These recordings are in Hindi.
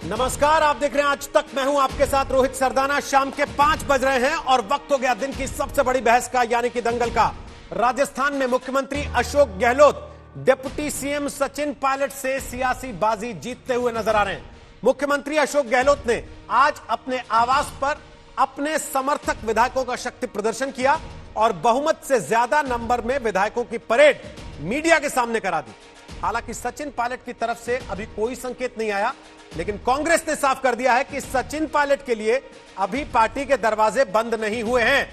नमस्कार, आप देख रहे हैं आज तक। मैं हूं आपके साथ रोहित सरदाना। शाम के 5 बज रहे हैं और वक्त हो गया दिन की सबसे बड़ी बहस का, यानी कि दंगल का। राजस्थान में मुख्यमंत्री अशोक गहलोत डिप्टी सीएम सचिन पायलट से सियासी बाजी जीतते हुए नजर आ रहे हैं। मुख्यमंत्री अशोक गहलोत ने आज अपने आवास पर अपने समर्थक विधायकों का शक्ति प्रदर्शन किया और बहुमत से ज्यादा नंबर में विधायकों की परेड मीडिया के सामने करा दी। हालांकि सचिन पायलट की तरफ से अभी कोई संकेत नहीं आया, लेकिन कांग्रेस ने साफ कर दिया है कि सचिन पायलट के लिए अभी पार्टी के दरवाजे बंद नहीं हुए हैं।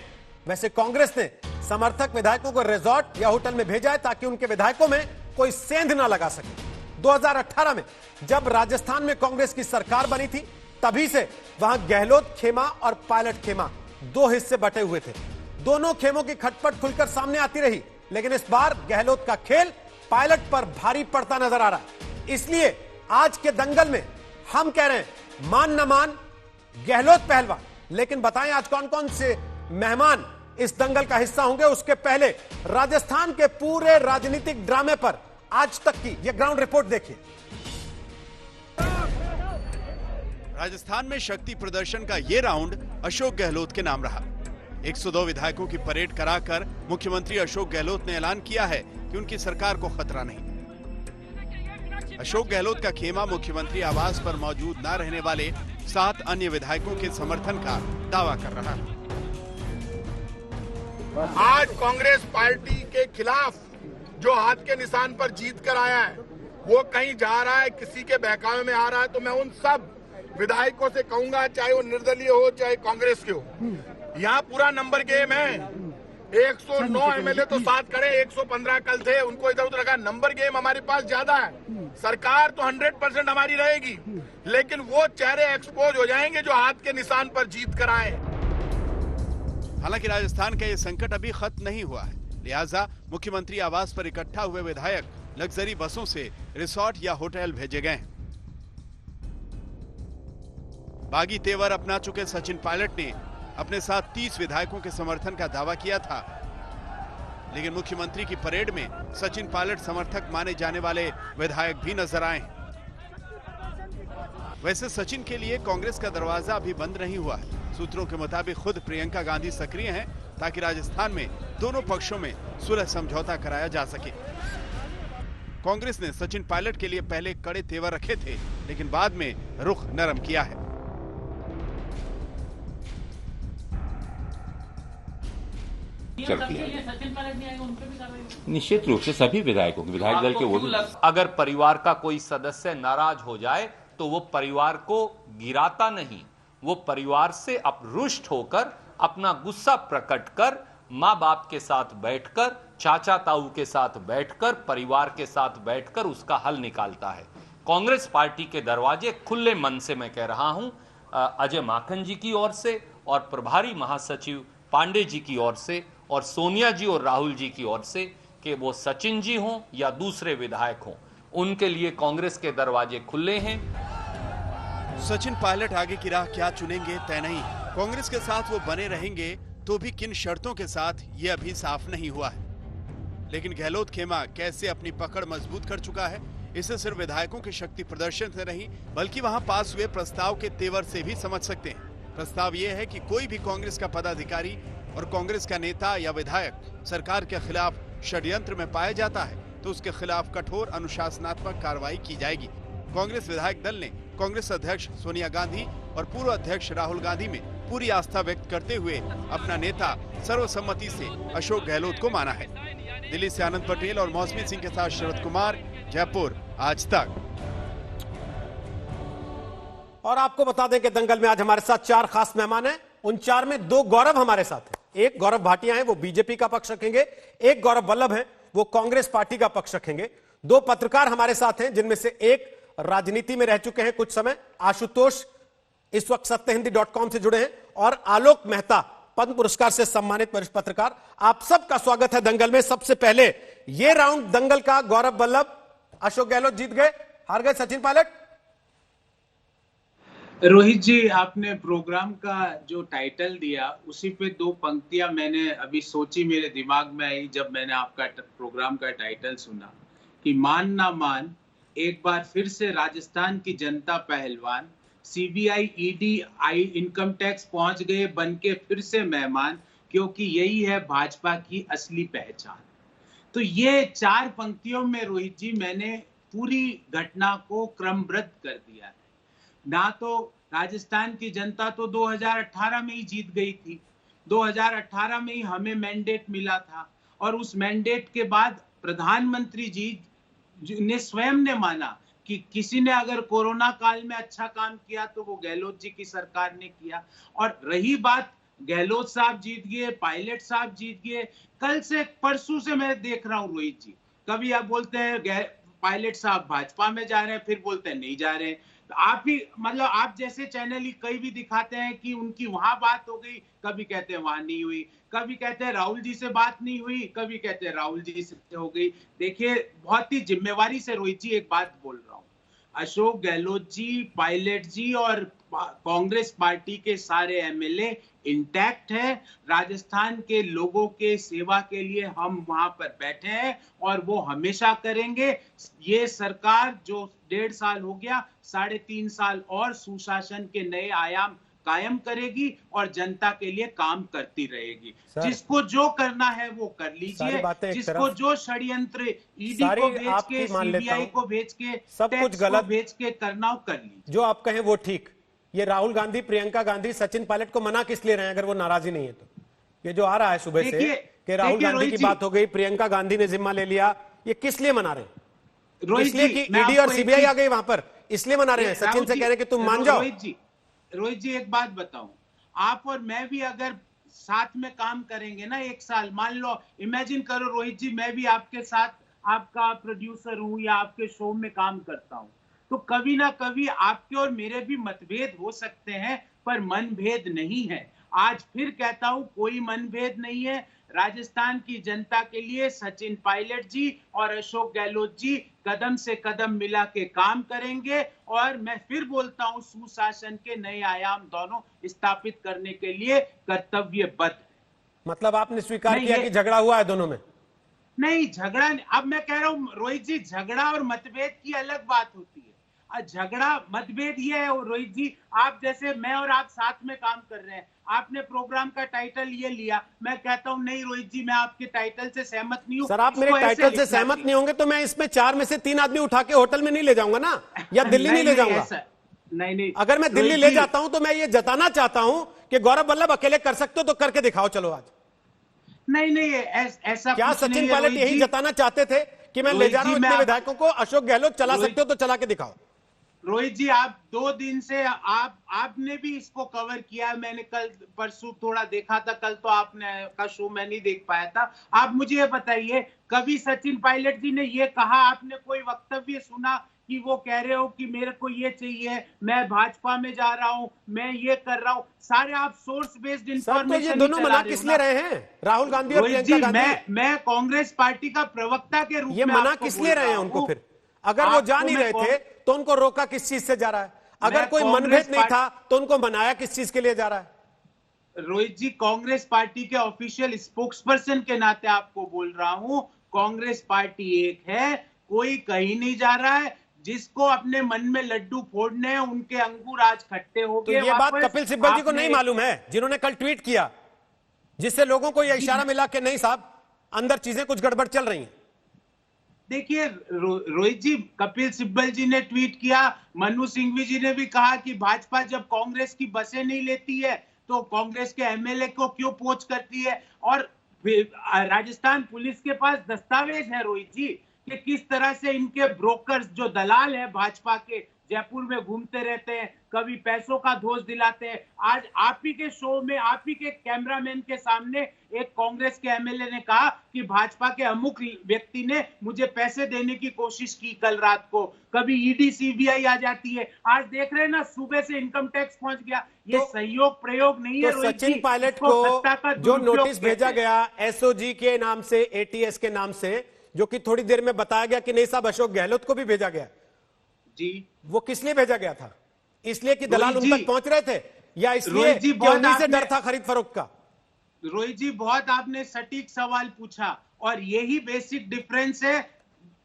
वैसे कांग्रेस ने समर्थक विधायकों को रिजॉर्ट या होटल में भेजा है ताकि उनके विधायकों में कोई सेंध ना लगा सके। 2018 में जब राजस्थान में कांग्रेस की सरकार बनी थी, तभी से वहां गहलोत खेमा और पायलट खेमा दो हिस्से बटे हुए थे। दोनों खेमों की खटपट खुलकर सामने आती रही, लेकिन इस बार गहलोत का खेल पायलट पर भारी पड़ता नजर आ रहा है। इसलिए आज के दंगल में हम कह रहे हैं मान न मान गहलोत पहलवान। लेकिन बताएं आज कौन कौन से मेहमान इस दंगल का हिस्सा होंगे। उसके पहले राजस्थान के पूरे राजनीतिक ड्रामे पर आज तक की यह ग्राउंड रिपोर्ट देखिए। राजस्थान में शक्ति प्रदर्शन का ये राउंड अशोक गहलोत के नाम रहा। 102 विधायकों की परेड कराकर मुख्यमंत्री अशोक गहलोत ने ऐलान किया है कि उनकी सरकार को खतरा नहीं। अशोक गहलोत का खेमा मुख्यमंत्री आवास पर मौजूद न रहने वाले 7 अन्य विधायकों के समर्थन का दावा कर रहा है। आज कांग्रेस पार्टी के खिलाफ जो हाथ के निशान पर जीत कर आया है, वो कहीं जा रहा है, किसी के बहकावे में आ रहा है, तो मैं उन सब विधायकों से कहूंगा, चाहे वो निर्दलीय हो चाहे कांग्रेस के हो, यहाँ पूरा नंबर गेम है। 109 एमएलए तो 7 खड़े, 115 कल थे, उनको इधर उधर रखा। नंबर गेम हमारे पास ज्यादा है। सरकार तो 100% हमारी रहेगी, लेकिन वो चेहरे एक्सपोज हो जाएंगे जो हाथ के निशान पर जीत कर आए। हालांकि राजस्थान का ये संकट अभी खत्म नहीं हुआ है, लिहाजा मुख्यमंत्री आवास पर इकट्ठा हुए विधायक लग्जरी बसों से रिसोर्ट या होटल भेजे गए हैं। बागी तेवर अपना चुके सचिन पायलट ने अपने साथ 30 विधायकों के समर्थन का दावा किया था, लेकिन मुख्यमंत्री की परेड में सचिन पायलट समर्थक माने जाने वाले विधायक भी नजर आए हैं। वैसे सचिन के लिए कांग्रेस का दरवाजा अभी बंद नहीं हुआ है। सूत्रों के मुताबिक खुद प्रियंका गांधी सक्रिय हैं ताकि राजस्थान में दोनों पक्षों में सुलह समझौता कराया जा सके। कांग्रेस ने सचिन पायलट के लिए पहले कड़े तेवर रखे थे, लेकिन बाद में रुख नरम किया है। निश्चित रूप से सभी विधायकों के विधायक दल के वो भी। अगर परिवार का कोई सदस्य नाराज हो जाए तो वो परिवार को गिराता नहीं, वो परिवार से रुष्ट होकर अपना गुस्सा प्रकट कर माँ बाप के साथ बैठकर, चाचा ताऊ के साथ बैठकर, परिवार के साथ बैठकर उसका हल निकालता है। कांग्रेस पार्टी के दरवाजे खुले मन से मैं कह रहा हूं, अजय माकन जी की ओर से और प्रभारी महासचिव पांडे जी की ओर से और सोनिया जी और राहुल जी की ओर से, कि वो सचिन जी हों या दूसरे विधायक हों, उनके लिए कांग्रेस के दरवाजे खुले हैं। सचिन पायलट आगे की राह क्या चुनेंगे तय नहीं। कांग्रेस के साथ वो बने रहेंगे तो भी किन शर्तों के साथ ये अभी साफ नहीं हुआ है। लेकिन गहलोत खेमा कैसे अपनी पकड़ मजबूत कर चुका है, इसे सिर्फ विधायकों के शक्ति प्रदर्शन से नहीं बल्कि वहां पास हुए प्रस्ताव के तेवर से भी समझ सकते हैं। प्रस्ताव यह है कि कोई भी कांग्रेस का पदाधिकारी और कांग्रेस का नेता या विधायक सरकार के खिलाफ षड्यंत्र में पाया जाता है तो उसके खिलाफ कठोर अनुशासनात्मक कार्रवाई की जाएगी। कांग्रेस विधायक दल ने कांग्रेस अध्यक्ष सोनिया गांधी और पूर्व अध्यक्ष राहुल गांधी में पूरी आस्था व्यक्त करते हुए अपना नेता सर्वसम्मति से अशोक गहलोत को माना है। दिल्ली से आनंद पटेल और मौसमी सिंह के साथ शरद कुमार, जयपुर, आज तक। और आपको बता दें कि दंगल में आज हमारे साथ 4 खास मेहमान हैं। उन 4 में 2 गौरव हमारे साथ हैं। एक गौरव भाटिया हैं, वो बीजेपी का पक्ष रखेंगे। एक गौरव वल्लभ हैं, वो कांग्रेस पार्टी का पक्ष रखेंगे। 2 पत्रकार हमारे साथ हैं, जिनमें से एक राजनीति में रह चुके हैं कुछ समय, आशुतोष इस वक्त सत्यहिंदी.com से जुड़े हैं, और आलोक मेहता पद्म पुरस्कार से सम्मानित वरिष्ठ पत्रकार। आप सबका स्वागत है दंगल में। सबसे पहले ये राउंड दंगल का, गौरव वल्लभ, अशोक गहलोत जीत गए, हार गए सचिन पायलट। रोहित जी, आपने प्रोग्राम का जो टाइटल दिया उसी पे 2 पंक्तियां मैंने अभी सोची, मेरे दिमाग में आई जब मैंने आपका प्रोग्राम का टाइटल सुना, कि मान ना मान एक बार फिर से राजस्थान की जनता पहलवान, सीबीआई, ईडी, इनकम टैक्स पहुंच गए बन के फिर से मेहमान, क्योंकि यही है भाजपा की असली पहचान। तो ये 4 पंक्तियों में रोहित जी मैंने पूरी घटना को क्रमबद्ध कर दिया है। ना तो राजस्थान की जनता तो 2018 में ही जीत गई थी, 2018 में ही हमें मैंडेट मिला था, और उस मैंडेट के बाद प्रधानमंत्री जी ने स्वयं ने माना कि किसी ने अगर कोरोना काल में अच्छा काम किया तो वो गहलोत जी की सरकार ने किया। और रही बात, गहलोत साहब जीत गए, पायलट साहब जीत गए, कल से परसों से मैं देख रहा हूं रोहित जी, कभी आप बोलते हैं पायलट साहब भाजपा में जा रहे हैं, फिर बोलते हैं नहीं जा रहे हैं। आप ही मतलब आप जैसे चैनल ही कई भी दिखाते हैं कि उनकी वहां बात हो गई, कभी कहते हैं वहां नहीं हुई, कभी कहते हैं राहुल जी से बात नहीं हुई, कभी कहते हैं राहुल जी से हो गई। देखिए बहुत ही जिम्मेवारी से रोहित जी एक बात बोल रहा हूं, अशोक गहलोत जी, पायलट जी और कांग्रेस पार्टी के सारे एमएलए इंटैक्ट है। राजस्थान के लोगों के सेवा के लिए हम वहां पर बैठे हैं और वो हमेशा करेंगे। ये सरकार जो 1.5 साल हो गया, 3.5 साल और सुशासन के नए आयाम कायम करेगी और जनता के लिए काम करती रहेगी। जिसको जो करना है वो कर लीजिए, जिसको जो षड्यंत्र ईडी को भेज के, सीबीआई को भेज के, सब कुछ गलत भेज के करना हो कर लीजिए। जो आप कहें वो ठीक। ये राहुल गांधी, प्रियंका गांधी, सचिन पायलट को मना किस लिए रहे हैं अगर वो नाराजी नहीं है तो? ये जो आ रहा है सुबह से कि राहुल गांधी की बात हो गई, प्रियंका गांधी ने जिम्मा ले लिया, ये किस लिए मना रहे हैं? इसलिए कि ईडी और सीबीआई आ गई वहां पर, इसलिए मना रहे हैं? सचिन से कह रहे हैं कि तुम मान जाओ। रोहित जी एक बात बताऊं, आप और मैं भी अगर साथ में काम करेंगे ना 1 साल, मान लो इमेजिन करो रोहित जी, मैं भी आपके साथ आपका प्रोड्यूसर हूं या आपके शो में काम करता हूं, तो कभी ना कभी आपके और मेरे भी मतभेद हो सकते हैं, पर मनभेद नहीं है। आज फिर कहता हूं कोई मनभेद नहीं है। राजस्थान की जनता के लिए सचिन पायलट जी और अशोक गहलोत जी कदम से कदम मिला के काम करेंगे, और मैं फिर बोलता हूं सुशासन के नए आयाम दोनों स्थापित करने के लिए कर्तव्यबद्ध। मतलब आपने स्वीकार किया कि झगड़ा हुआ है दोनों में? नहीं, झगड़ा अब मैं कह रहा हूं रोहित जी, झगड़ा और मतभेद की अलग बात होती है। झगड़ा मतभेद ये है रोहित जी, आप जैसे मैं और आप साथ में काम कर रहे हैं, आपने प्रोग्राम का टाइटल ये लिया, मैं कहता हूं नहीं रोहित जी मैं आपके टाइटल से सहमत नहीं हूं। सर आप मेरे टाइटल से सहमत नहीं होंगे तो मैं इसमें 4 में से 3 आदमी उठा के होटल में नहीं ले जाऊंगा ना, या दिल्ली नहीं ले जाऊंगा। नहीं, अगर मैं दिल्ली ले जाता हूं तो मैं ये जताना चाहता हूं कि गौरव वल्लभ अकेले कर सकते हो तो करके दिखाओ, चलो आज। नहीं ऐसा क्या सचिन पायलट यही जताना चाहते थे कि मैं ले जा रहा हूं इतने विधायकों को, अशोक गहलोत चला सकते हो तो चला के दिखाओ? रोहित जी आप 2 दिन से आपने भी इसको कवर किया, मैंने कल परसों थोड़ा देखा था, कल तो आपने का शो मैं नहीं देख पाया था। आप मुझे ये बताइए, कभी सचिन पायलट जी ने ये कहा, आपने कोई वक्तव्य सुना कि वो कह रहे हो कि मेरे को ये चाहिए, मैं भाजपा में जा रहा हूं, मैं ये कर रहा हूं? सारे आप सोर्स बेस्ड इंफॉर्मेशन। तो ये दोनों मना किस लिए रहे हैं, राहुल गांधी और प्रियंका गांधी? मैं कांग्रेस पार्टी का प्रवक्ता के रूप में ये मना किस लिए रहे हैं उनको? फिर अगर वो जा नहीं रहे थे तो उनको रोका किस चीज से जा रहा है? अगर कोई मनभेद नहीं था तो उनको मनाया किस चीज के लिए जा रहा है? रोहित जी कांग्रेस पार्टी के ऑफिशियल स्पोक्सपर्सन के नाते आपको बोल रहा हूं, कांग्रेस पार्टी एक है, कोई कहीं नहीं जा रहा है। जिसको अपने मन में लड्डू फोड़ने हैं उनके अंगूर आज खट्टे हो गए। तो ये बात कपिल सिब्बल जी को नहीं मालूम है, जिन्होंने कल ट्वीट किया, जिससे लोगों को यह इशारा मिला कि नहीं साहब अंदर चीजें कुछ गड़बड़ चल रही हैं? देखिए रोहित जी, कपिल सिब्बल जी ने ट्वीट किया, मनु सिंघवी जी ने भी कहा कि भाजपा जब कांग्रेस की बसें नहीं लेती है तो कांग्रेस के एमएलए को क्यों पोच करती है। और राजस्थान पुलिस के पास दस्तावेज है रोहित जी कि किस तरह से इनके ब्रोकर्स जो दलाल है भाजपा के, जयपुर में घूमते रहते हैं, कभी पैसों का दोष दिलाते हैं। आज आप ही के शो में, आप ही के कैमरामैन के सामने एक कांग्रेस के एमएलए ने कहा कि भाजपा के अमुक व्यक्ति ने मुझे पैसे देने की कोशिश की कल रात को। कभी ईडी सीबीआई आ जाती है, आज देख रहे हैं ना सुबह से इनकम टैक्स पहुंच गया। ये तो, सहयोग प्रयोग नहीं है। तो सचिन पायलट को जो नोटिस भेजा गया एसओजी के नाम से, एटीएस के नाम से, जो कि थोड़ी देर में बताया गया कि नहीं साहब अशोक गहलोत को भी भेजा गया जी, वो किस लिए भेजा गया था? इसलिए कि दलाल उन तक पहुंच रहे थे, या इसलिए कि उन्हीं से डर था खरीद फरोख्त का? रोहित जी बहुत आपने सटीक सवाल पूछा, और यही बेसिक डिफरेंस है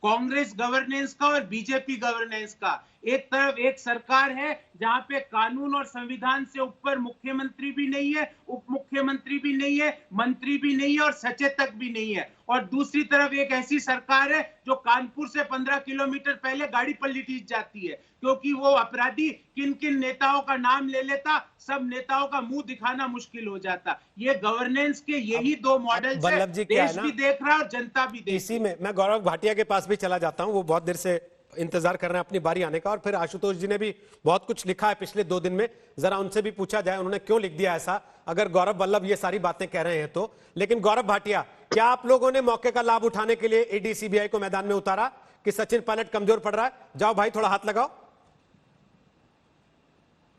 कांग्रेस गवर्नेंस का और बीजेपी गवर्नेंस का। एक तरफ एक सरकार है जहां पे कानून और संविधान से ऊपर मुख्यमंत्री भी नहीं है, उप मुख्यमंत्री भी नहीं है, मंत्री भी नहीं है और सचेतक भी नहीं है, और दूसरी तरफ एक ऐसी सरकार है जो कानपुर से 15 किलोमीटर पहले गाड़ी पलटी जाती है क्योंकि वो अपराधी किन किन नेताओं का नाम ले लेता, सब नेताओं का मुंह दिखाना मुश्किल हो जाता। ये गवर्नेंस के यही दो मॉडल है, देश भी देख रहा है और जनता भी देख रही है। इसी में मैं गौरव भाटिया के पास भी चला जाता हूं, वो बहुत देर से इंतजार कर रहे हैं अपनी बारी आने का, और फिर आशुतोष जी ने भी बहुत कुछ लिखा है पिछले 2 दिन में, जरा उनसे भी पूछा जाए उन्होंने क्यों लिख दिया ऐसा, अगर गौरव वल्लभ ये सारी बातें कह रहे हैं तो। लेकिन गौरव भाटिया, क्या आप लोगों ने मौके का लाभ उठाने के लिए ईडी सीबीआई को मैदान में उतारा कि सचिन पायलट कमजोर पड़ रहा है? जाओ भाई थोड़ा हाथ लगाओ।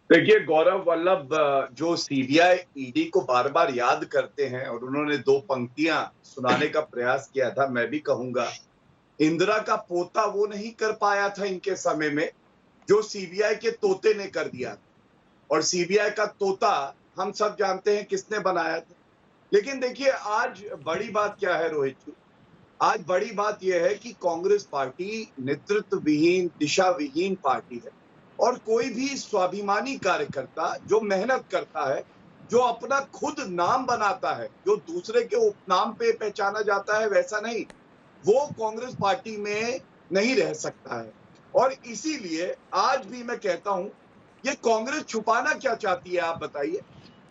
देखिए, गौरव वल्लभ जो सीबीआई ईडी को बार बार याद करते हैं और उन्होंने 2 पंक्तियां सुनाने का प्रयास किया था, मैं भी कहूंगा इंदिरा का पोता वो नहीं कर पाया था इनके समय में जो सीबीआई के तोते ने कर दिया था, और सीबीआई का तोता हम सब जानते हैं किसने बनाया था। लेकिन देखिए, आज बड़ी बात क्या है रोहित जी, आज बड़ी बात यह है कि कांग्रेस पार्टी नेतृत्व विहीन, दिशा विहीन पार्टी है, और कोई भी स्वाभिमानी कार्यकर्ता जो मेहनत करता है, जो अपना खुद नाम बनाता है, जो दूसरे के उपनाम पे पहचाना जाता है, वैसा नहीं, वो कांग्रेस पार्टी में नहीं रह सकता है। और इसीलिए आज भी मैं कहता हूं, ये कांग्रेस छुपाना क्या चाहती है आप बताइए?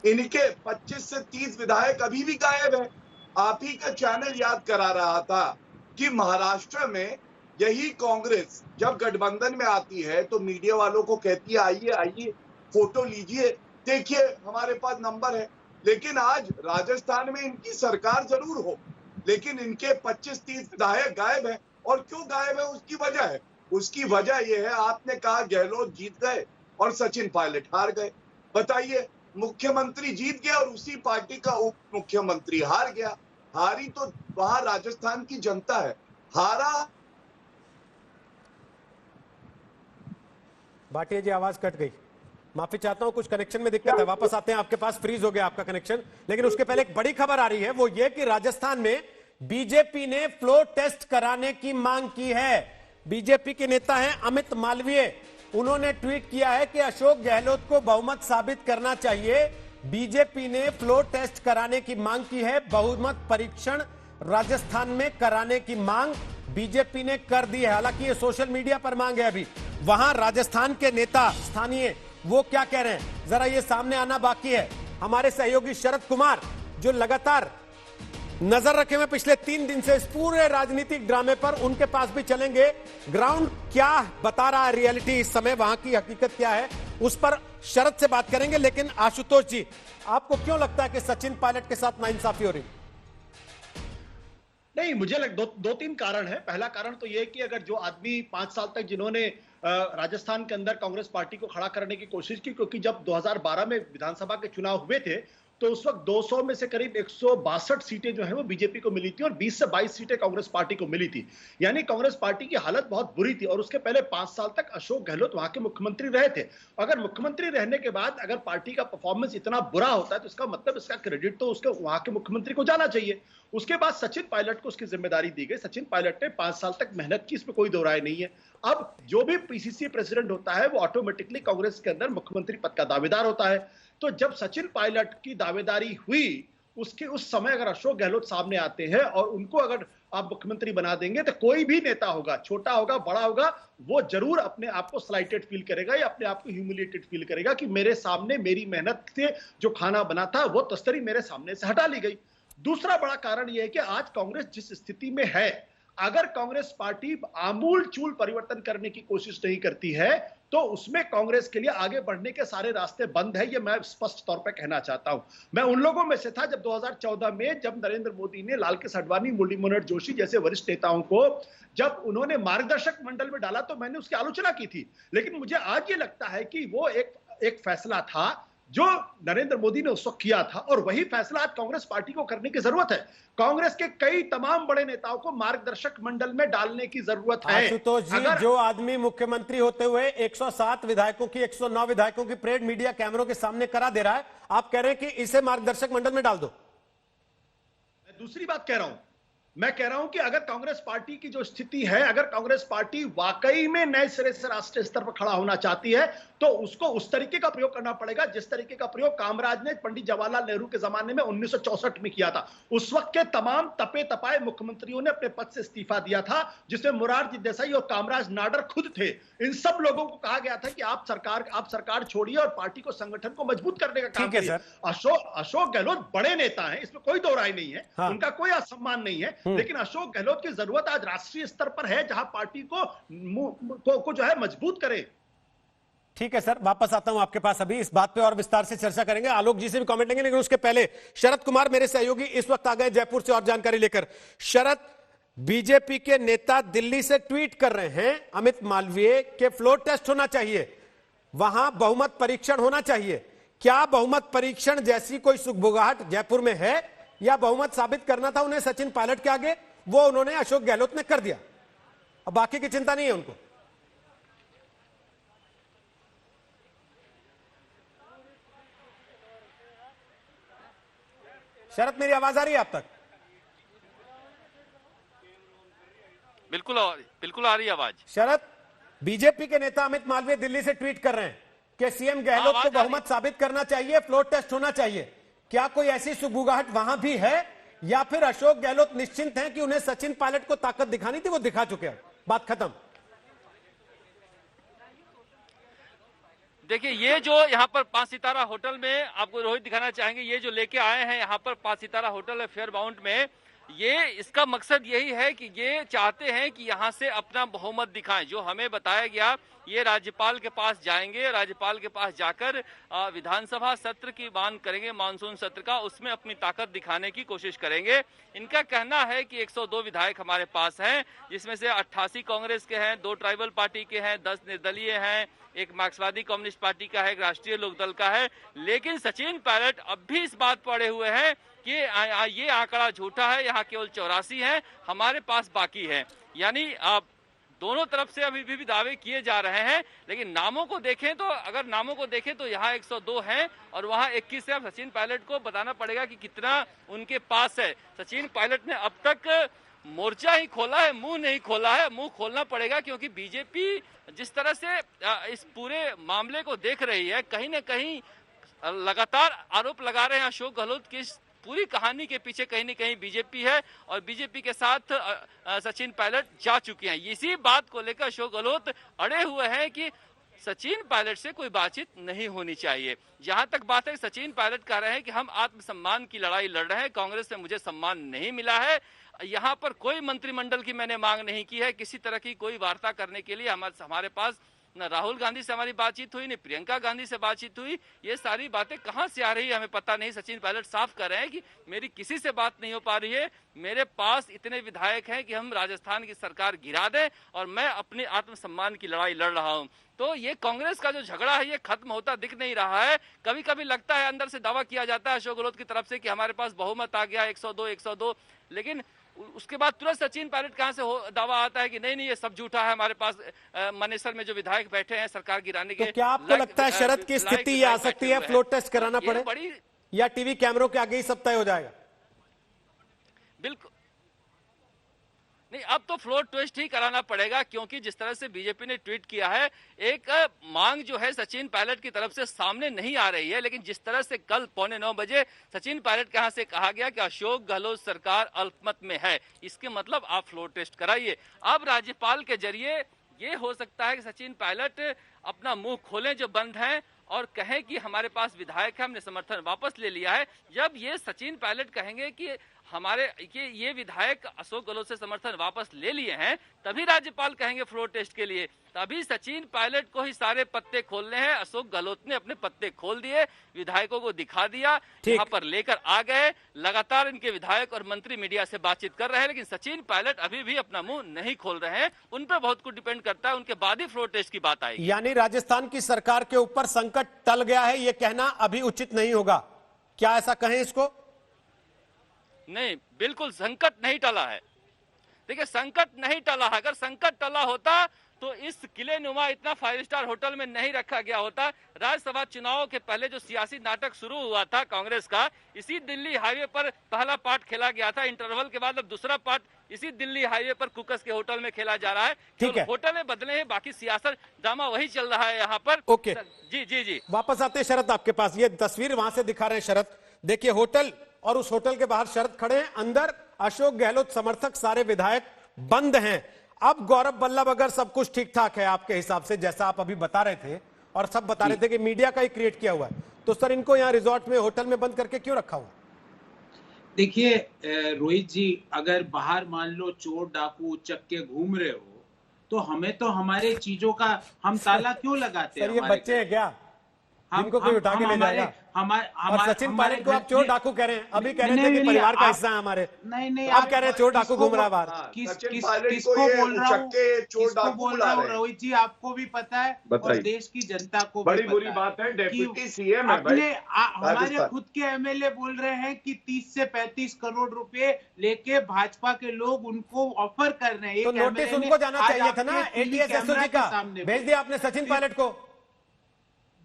इनके 25 से 30 विधायक अभी भी गायब है। आप ही का चैनल याद करा रहा था कि महाराष्ट्र में यही कांग्रेस जब गठबंधन में आती है तो मीडिया वालों को कहती है आइए आइए फोटो लीजिए, देखिए हमारे पास नंबर है। लेकिन आज राजस्थान में इनकी सरकार जरूर हो, लेकिन इनके 25-30 विधायक गायब है। और क्यों गायब है उसकी वजह है, उसकी वजह यह है, आपने कहा गहलोत जीत गए और सचिन पायलट हार गए। बताइए, मुख्यमंत्री जीत गया और उसी पार्टी का उप मुख्यमंत्री हार गया। हारी तो वहां राजस्थान की जनता है, हारा। भाटिया जी आवाज कट गई, माफी चाहता हूं, कुछ कनेक्शन में दिक्कत है, वापस आते हैं आपके पास, फ्रीज हो गया आपका कनेक्शन। लेकिन उसके पहले एक बड़ी खबर आ रही है, वो ये कि राजस्थान में बीजेपी ने फ्लोर टेस्ट कराने की मांग की है। बीजेपी के नेता हैं अमित मालवीय, उन्होंने ट्वीट किया है कि अशोक गहलोत को बहुमत साबित करना चाहिए। बीजेपी ने फ्लोर टेस्ट कराने की मांग की है, बहुमत परीक्षण राजस्थान में कराने की मांग बीजेपी ने कर दी है। हालांकि ये सोशल मीडिया पर मांग है, अभी वहां राजस्थान के नेता स्थानीय वो क्या कह रहे हैं जरा ये सामने आना बाकी है। हमारे सहयोगी शरद कुमार जो लगातार नजर रखे हुए पिछले 3 दिन से इस पूरे राजनीतिक ड्रामे पर, उनके पास भी चलेंगे। ग्राउंड क्या बता रहा है, रियलिटी इस समय वहां की हकीकत क्या है, उस पर शरद से बात करेंगे। लेकिन आशुतोष जी, आपको क्यों लगता है कि सचिन पायलट के साथ नाइंसाफी हो रही? नहीं, मुझे दो तीन कारण है। पहला कारण तो यह कि अगर जो आदमी 5 साल तक जिन्होंने राजस्थान के अंदर कांग्रेस पार्टी को खड़ा करने की कोशिश की, क्योंकि जब 2012 में विधानसभा के चुनाव हुए थे तो उस वक्त 200 में से करीब 162 सीटें जो है वो बीजेपी को मिली थी और 20 से 22 सीटें कांग्रेस पार्टी को मिली थी। यानी कांग्रेस पार्टी की हालत बहुत बुरी थी। और उसके पहले 5 साल तक अशोक गहलोत वहां के मुख्यमंत्री रहे थे। अगर मुख्यमंत्री रहने के बाद अगर पार्टी का परफॉर्मेंस इतना बुरा होता है तो इसका मतलब इसका क्रेडिट तो उसके वहां के मुख्यमंत्री को जाना चाहिए। उसके बाद सचिन पायलट को उसकी जिम्मेदारी दी गई। सचिन पायलट ने 5 साल तक मेहनत की, इसमें कोई दो राय नहीं है। अब जो भी पीसीसी प्रेसिडेंट होता है वो ऑटोमेटिकली कांग्रेस के अंदर मुख्यमंत्री पद का दावेदार होता है। तो जब सचिन पायलट की दावेदारी हुई उसके उस समय अगर अशोक गहलोत सामने आते हैं और उनको अगर आप मुख्यमंत्री बना देंगे तो कोई भी नेता होगा, छोटा होगा बड़ा होगा, वो जरूर अपने आप को स्लाइटेड फील करेगा या अपने आप को ह्यूमिलिएटेड फील करेगा कि मेरे सामने मेरी मेहनत से जो खाना बना था वो तस्तरी मेरे सामने से हटा ली गई। दूसरा बड़ा कारण यह है कि आज कांग्रेस जिस स्थिति में है, अगर कांग्रेस पार्टी आमूल चूल परिवर्तन करने की कोशिश नहीं करती है तो उसमें कांग्रेस के लिए आगे बढ़ने के सारे रास्ते बंद है। ये मैं स्पष्ट तौर पर कहना चाहता हूं। मैं उन लोगों में से था जब 2014 में जब नरेंद्र मोदी ने लाल कृष्ण आडवाणी, मुरली मनोहर जोशी जैसे वरिष्ठ नेताओं को जब उन्होंने मार्गदर्शक मंडल में डाला तो मैंने उसकी आलोचना की थी। लेकिन मुझे आज ये लगता है कि वो एक फैसला था जो नरेंद्र मोदी ने उस वक्त किया था और वही फैसला आज कांग्रेस पार्टी को करने की जरूरत है। कांग्रेस के कई तमाम बड़े नेताओं को मार्गदर्शक मंडल में डालने की जरूरत है। आशुतोष जी, जो आदमी मुख्यमंत्री होते हुए 107 विधायकों की 109 विधायकों की परेड मीडिया कैमरों के सामने करा दे रहा है, आप कह रहे हैं कि इसे मार्गदर्शक मंडल में डाल दो? मैं दूसरी बात कह रहा हूं मैं कह रहा हूं कि अगर कांग्रेस पार्टी की जो स्थिति है, अगर कांग्रेस पार्टी वाकई में नए सिरे से राष्ट्रीय स्तर पर खड़ा होना चाहती है तो उसको उस तरीके का प्रयोग करना पड़ेगा जिस तरीके का प्रयोग कामराज ने पंडित जवाहरलाल नेहरू के जमाने में 1964 में किया था। उस वक्त के तमाम तपे तपाए मुख्यमंत्रियों ने अपने पद से इस्तीफा दिया था, जिसमें मोरारजी देसाई और कामराज नाडर खुद थे। इन सब लोगों को कहा गया था कि आप सरकार छोड़िए और पार्टी को, संगठन को मजबूत करने का काम करिए। अशोक गहलोत बड़े नेता हैं, इसमें कोई दो राय नहीं है। हाँ। उनका कोई असम्मान नहीं है, लेकिन अशोक गहलोत की जरूरत आज राष्ट्रीय स्तर पर है, जहां पार्टी को जो है मजबूत करे। ठीक है सर, वापस आता हूं आपके पास, अभी इस बात पे और विस्तार से चर्चा करेंगे, आलोक जी से भी कमेंट लेंगे, लेकिन उसके पहले शरद कुमार मेरे सहयोगी इस वक्त आ गए जयपुर से और जानकारी लेकर। शरद, बीजेपी के नेता दिल्ली से ट्वीट कर रहे हैं अमित मालवीय के फ्लोर टेस्ट होना चाहिए, वहां बहुमत परीक्षण होना चाहिए। क्या बहुमत परीक्षण जैसी कोई सुगबुगाहट जयपुर में है, या बहुमत साबित करना था उन्हें सचिन पायलट के आगे, वो उन्होंने अशोक गहलोत ने कर दिया, अब बाकी की चिंता नहीं है उनको? शरद, मेरी आवाज आ रही है आप तक? बिल्कुल आ रही है आवाज। शरद, बीजेपी के नेता अमित मालवीय दिल्ली से ट्वीट कर रहे हैं कि सीएम गहलोत को बहुमत साबित करना चाहिए, फ्लोर टेस्ट होना चाहिए। क्या कोई ऐसी सुगबुगाहट वहां भी है, या फिर अशोक गहलोत निश्चिंत हैं कि उन्हें सचिन पायलट को ताकत दिखानी थी, वो दिखा चुके हैं, बात खत्म? देखिए, ये जो यहाँ पर 5 सितारा होटल में आपको रोहित दिखाना चाहेंगे, ये जो लेके आए हैं यहाँ पर 5 सितारा होटल है फेयरमाउंट में, ये इसका मकसद यही है कि ये चाहते हैं कि यहाँ से अपना बहुमत दिखाएं। जो हमें बताया गया, ये राज्यपाल के पास जाएंगे, राज्यपाल के पास जाकर विधानसभा सत्र की मांग करेंगे, मानसून सत्र का, उसमें अपनी ताकत दिखाने की कोशिश करेंगे। इनका कहना है कि 102 विधायक हमारे पास हैं, जिसमें से 88 कांग्रेस के हैं, 2 ट्राइबल पार्टी के हैं, 10 निर्दलीय हैं, एक मार्क्सवादी कम्युनिस्ट पार्टी का है, एक राष्ट्रीय लोकदल का है। लेकिन सचिन पायलट अब भी इस बात पर अड़े हुए हैं कि ये आंकड़ा झूठा है, यहाँ केवल 84 हैं, हमारे पास बाकी है। यानी दोनों तरफ से अभी भी दावे किए जा रहे हैं, लेकिन नामों को देखें तो, अगर नामों को देखें तो यहाँ 102 हैं और वहाँ 21 है। अब सचिन पायलट को बताना पड़ेगा कि कितना उनके पास है। सचिन पायलट ने अब तक मोर्चा ही खोला है, मुंह नहीं खोला है। मुंह खोलना पड़ेगा, क्योंकि बीजेपी जिस तरह से इस पूरे मामले को देख रही है, कहीं ना कहीं लगातार आरोप लगा रहे हैं अशोक गहलोत की, पूरी कहानी के पीछे कहीं न कहीं बीजेपी है और बीजेपी के साथ सचिन पायलट जा चुके हैं। इसी बात को लेकर अशोक गहलोत अड़े हुए हैं कि सचिन पायलट से कोई बातचीत नहीं होनी चाहिए। जहां तक बात है, सचिन पायलट कह रहे हैं कि हम आत्मसम्मान की लड़ाई लड़ रहे हैं, कांग्रेस से मुझे सम्मान नहीं मिला है, यहाँ पर कोई मंत्रिमंडल की मैंने मांग नहीं की है, किसी तरह की कोई वार्ता करने के लिए हमारे पास न राहुल गांधी से हमारी बातचीत हुई, न प्रियंका गांधी से बातचीत हुई। ये सारी बातें कहां से आ रही है हमें पता नहीं। सचिन पायलट साफ कर रहे हैं कि मेरी किसी से बात नहीं हो पा रही है, मेरे पास इतने विधायक हैं कि हम राजस्थान की सरकार गिरा दें और मैं अपने आत्मसम्मान की लड़ाई लड़ रहा हूं। तो ये कांग्रेस का जो झगड़ा है ये खत्म होता दिख नहीं रहा है। कभी कभी लगता है, अंदर से दावा किया जाता है अशोक गहलोत की तरफ से कि हमारे पास बहुमत आ गया 102, लेकिन उसके बाद तुरंत सचिन पायलट कहां से दावा आता है कि नहीं ये सब झूठा है, हमारे पास मानेसर में जो विधायक बैठे हैं सरकार गिराने के। तो क्या आपको लगता है शरद की स्थिति ये आ सकती है, फ्लोर टेस्ट कराना पड़े, या टीवी कैमरों के आगे ही सब तय हो जाएगा? बिल्कुल नहीं, अब तो फ्लोर टेस्ट ही कराना पड़ेगा, क्योंकि जिस तरह से बीजेपी ने ट्वीट किया है, एक मांग जो है सचिन पायलट की तरफ से सामने नहीं आ रही है। लेकिन जिस तरह से कल 8:45 बजे सचिन पायलट के यहाँ से कहा गया कि अशोक गहलोत सरकार अल्पमत में है, इसके मतलब आप फ्लोर टेस्ट कराइए। अब राज्यपाल के जरिए ये हो सकता है कि सचिन पायलट अपना मुंह खोलें जो बंद है और कहें कि हमारे पास विधायक है, हमने समर्थन वापस ले लिया है। जब ये सचिन पायलट कहेंगे कि हमारे ये विधायक अशोक गहलोत से समर्थन वापस ले लिए हैं, तभी राज्यपाल कहेंगे फ्लोर टेस्ट के लिए। तभी सचिन पायलट को ही सारे पत्ते खोलने हैं। अशोक गहलोत ने अपने पत्ते खोल दिए, विधायकों को दिखा दिया, यहाँ पर लेकर आ गए। लगातार इनके विधायक और मंत्री मीडिया से बातचीत कर रहे हैं, लेकिन सचिन पायलट अभी भी अपना मुंह नहीं खोल रहे हैं। उन पर बहुत कुछ डिपेंड करता है, उनके बाद ही फ्लोर टेस्ट की बात आएगी। यानी राजस्थान की सरकार के ऊपर संकट टल गया है, ये कहना अभी उचित नहीं होगा, क्या ऐसा कहें इसको? नहीं, बिल्कुल संकट नहीं टला है। देखिए, संकट नहीं टला है। अगर संकट टला होता तो इस किले नुमा इतना 5 स्टार होटल में नहीं रखा गया होता। राज्यसभा चुनाव के पहले जो सियासी नाटक शुरू हुआ था कांग्रेस का, इसी दिल्ली हाईवे पर पहला पार्ट खेला गया था। इंटरवल के बाद अब दूसरा पार्ट इसी दिल्ली हाईवे पर कुकस के होटल में खेला जा रहा है। ठीक है, होटल में बदले हैं, बाकी सियासत ड्रामा वही चल रहा है यहाँ पर। ओके, जी जी जी, वापस आते हैं शरद आपके पास। ये तस्वीर वहां से दिखा रहे हैं शरद, देखिए होटल, और उस होटल के बाहर शरद खड़े हैं, अंदर अशोक गहलोत समर्थक सारे विधायक बंद हैं। अब गौरव वल्लभ, अगर सब कुछ ठीक ठाक है आपके हिसाब से, जैसा आप अभी बता रहे थे और सब बता रहे थे कि मीडिया का ही क्रिएट किया हुआ है, तो सर इनको यहाँ रिजॉर्ट में होटल में बंद करके क्यों रखा हुआ? देखिए रोहित जी, अगर बाहर मान लो चोर डाकू उचक्के घूम रहे हो तो हमें तो हमारे चीजों का हम ताला क्यों लगाते हैं? सर ये बच्चे हैं क्या जिनको कोई उठा के ले जाएगा? और सचिन पायलट को आप चोर डाकू कह रहे हैं, अभी कह रहे थे कि परिवार का हिस्सा है हमारे, नहीं आप कह रहे हैं चोर डाकू घूम रहा है बाहर। किसको बोल रहा हूँ रोहित जी, आपको भी पता है और देश की जनता को भी बड़ी बुरी बात है, डेप्यूटी सीएम है अपने हमारे खुद के एमएलए बोल रहे हैं कि 30 से 35 करोड़ रुपए लेके भाजपा के लोग उनको ऑफर कर रहे हैं। तो नोटिस उनको जाना चाहिए था ना, एटीएस एसओजी का, भेज दिया आपने सचिन पायलट को।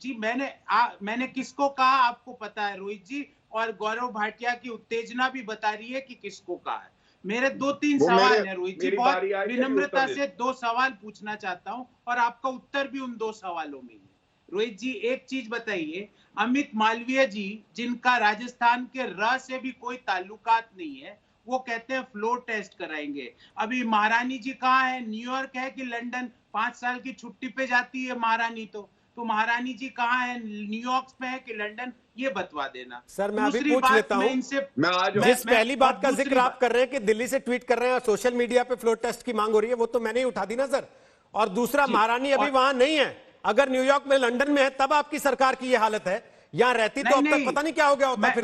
जी मैंने किसको कहा आपको पता है रोहित जी, और गौरव भाटिया की उत्तेजना भी बता रही है कि किसको कहा है। मेरे 2-3 सवाल है रोहित जी, बहुत विनम्रता से 2 सवाल पूछना चाहता हूं और आपका उत्तर भी उन 2 सवालों में ही है। रोहित जी एक चीज बताइए, अमित मालवीय जी जिनका राजस्थान के र से भी कोई ताल्लुकात नहीं है, वो कहते हैं फ्लोर टेस्ट कराएंगे। अभी महारानी जी कहाँ है? न्यूयॉर्क है कि लंदन? 5 साल की छुट्टी पे जाती है महारानी, तो महारानी जी कहाँ है? न्यूयॉर्क में है कि लंदन? ये बतवा देना। सर मैं अभी पूछ लेता हूँ, जिस पहली बात का जिक्र आप कर रहे हैं कि दिल्ली से ट्वीट कर रहे हैं और सोशल मीडिया पे फ्लोर टेस्ट की मांग हो रही है, वो तो मैंने ही उठा दी ना सर। और दूसरा, महारानी अभी वहां नहीं है, अगर न्यूयॉर्क में लंदन में है तब आपकी सरकार की ये हालत है, यहाँ रहती तो अब तक पता नहीं क्या हो गया होता। फिर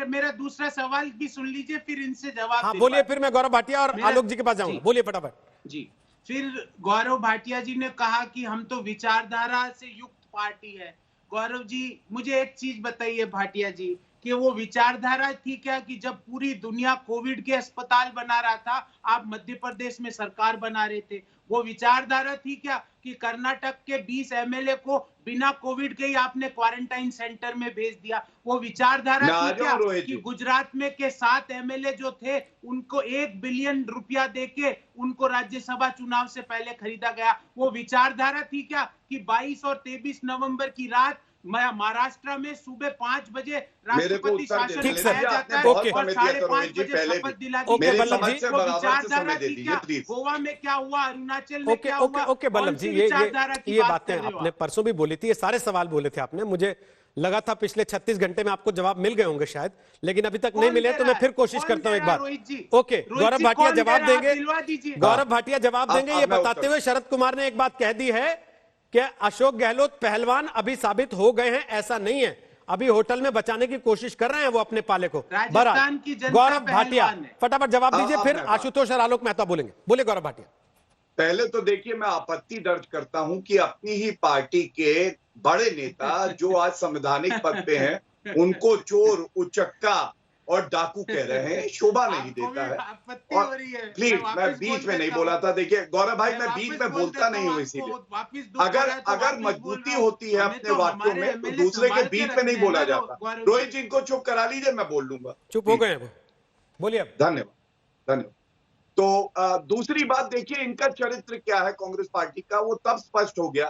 मेरा दूसरा सवाल भी सुन लीजिए, फिर इनसे जवाब। हाँ बोलिए, फिर मैं गौरव भाटिया और आलोक जी के पास जाऊंगा, बोलिए फटाफट। जी, फिर गौरव भाटिया जी ने कहा कि हम तो विचारधारा से युक्त पार्टी है। गौरव जी मुझे एक चीज बताइए भाटिया जी, कि वो विचारधारा थी क्या कि जब पूरी दुनिया कोविड के अस्पताल बना रहा था, आप मध्य प्रदेश में सरकार बना रहे थे? वो विचारधारा थी क्या कि कर्नाटक के 20 एमएलए को बिना कोविड के ही आपने क्वारंटाइन सेंटर में भेज दिया? वो विचारधारा थी क्या कि गुजरात में के 7 एमएलए जो थे उनको 1 बिलियन रुपया देके उनको राज्यसभा चुनाव से पहले खरीदा गया? वो विचारधारा थी क्या कि 22 और 23 नवंबर की रात महाराष्ट्र में सुबह 5 बजे राष्ट्रपति शासन दिलाया जाता है और 5:30 बजे शपथ दिलाती है? वो विचारधारा थी क्या? गोवा में क्या हुआ, अरुणाचल में क्या हुआ? ओके बल्लभ जी, ये बातें आपने परसों भी बोली थी, ये सारे सवाल बोले थे आपने। मुझे लगा था पिछले 36 घंटे में आपको जवाब मिल गए होंगे शायद, लेकिन अभी तक नहीं मिले, तो मैं फिर कोशिश करता हूं एक बार। ओके, गौरव भाटिया जवाब देंगे, गौरव भाटिया जवाब देंगे। ये बताते हुए शरद कुमार ने एक बात कह दी है कि अशोक गहलोत पहलवान अभी साबित हो गए हैं, ऐसा नहीं है, अभी होटल में बचाने की कोशिश कर रहे हैं वो अपने पाले को। गौरव भाटिया फटाफट जवाब दीजिए, फिर आशुतोष और आलोक मेहता बोलेंगे। बोले गौरव भाटिया। पहले तो देखिए, मैं आपत्ति दर्ज करता हूं कि अपनी ही पार्टी के बड़े नेता जो आज संवैधानिक पद पे हैं उनको चोर, उचक्का और डाकू कह रहे हैं, शोभा नहीं देता है। और प्लीज, मैं बीच में नहीं बोला था। देखिए गौरव भाई, मैं बीच में बोलता नहीं हूँ, इसीलिए अगर मजबूती होती है अपने वाक्यों में तो दूसरे के बीच में नहीं बोला जाता। रोहित जी को चुप करा लीजिए, मैं बोल लूंगा। चुप हो गए वो, बोलिए। धन्यवाद। तो दूसरी बात देखिए, इनका चरित्र क्या है कांग्रेस पार्टी का, वो तब स्पष्ट हो गया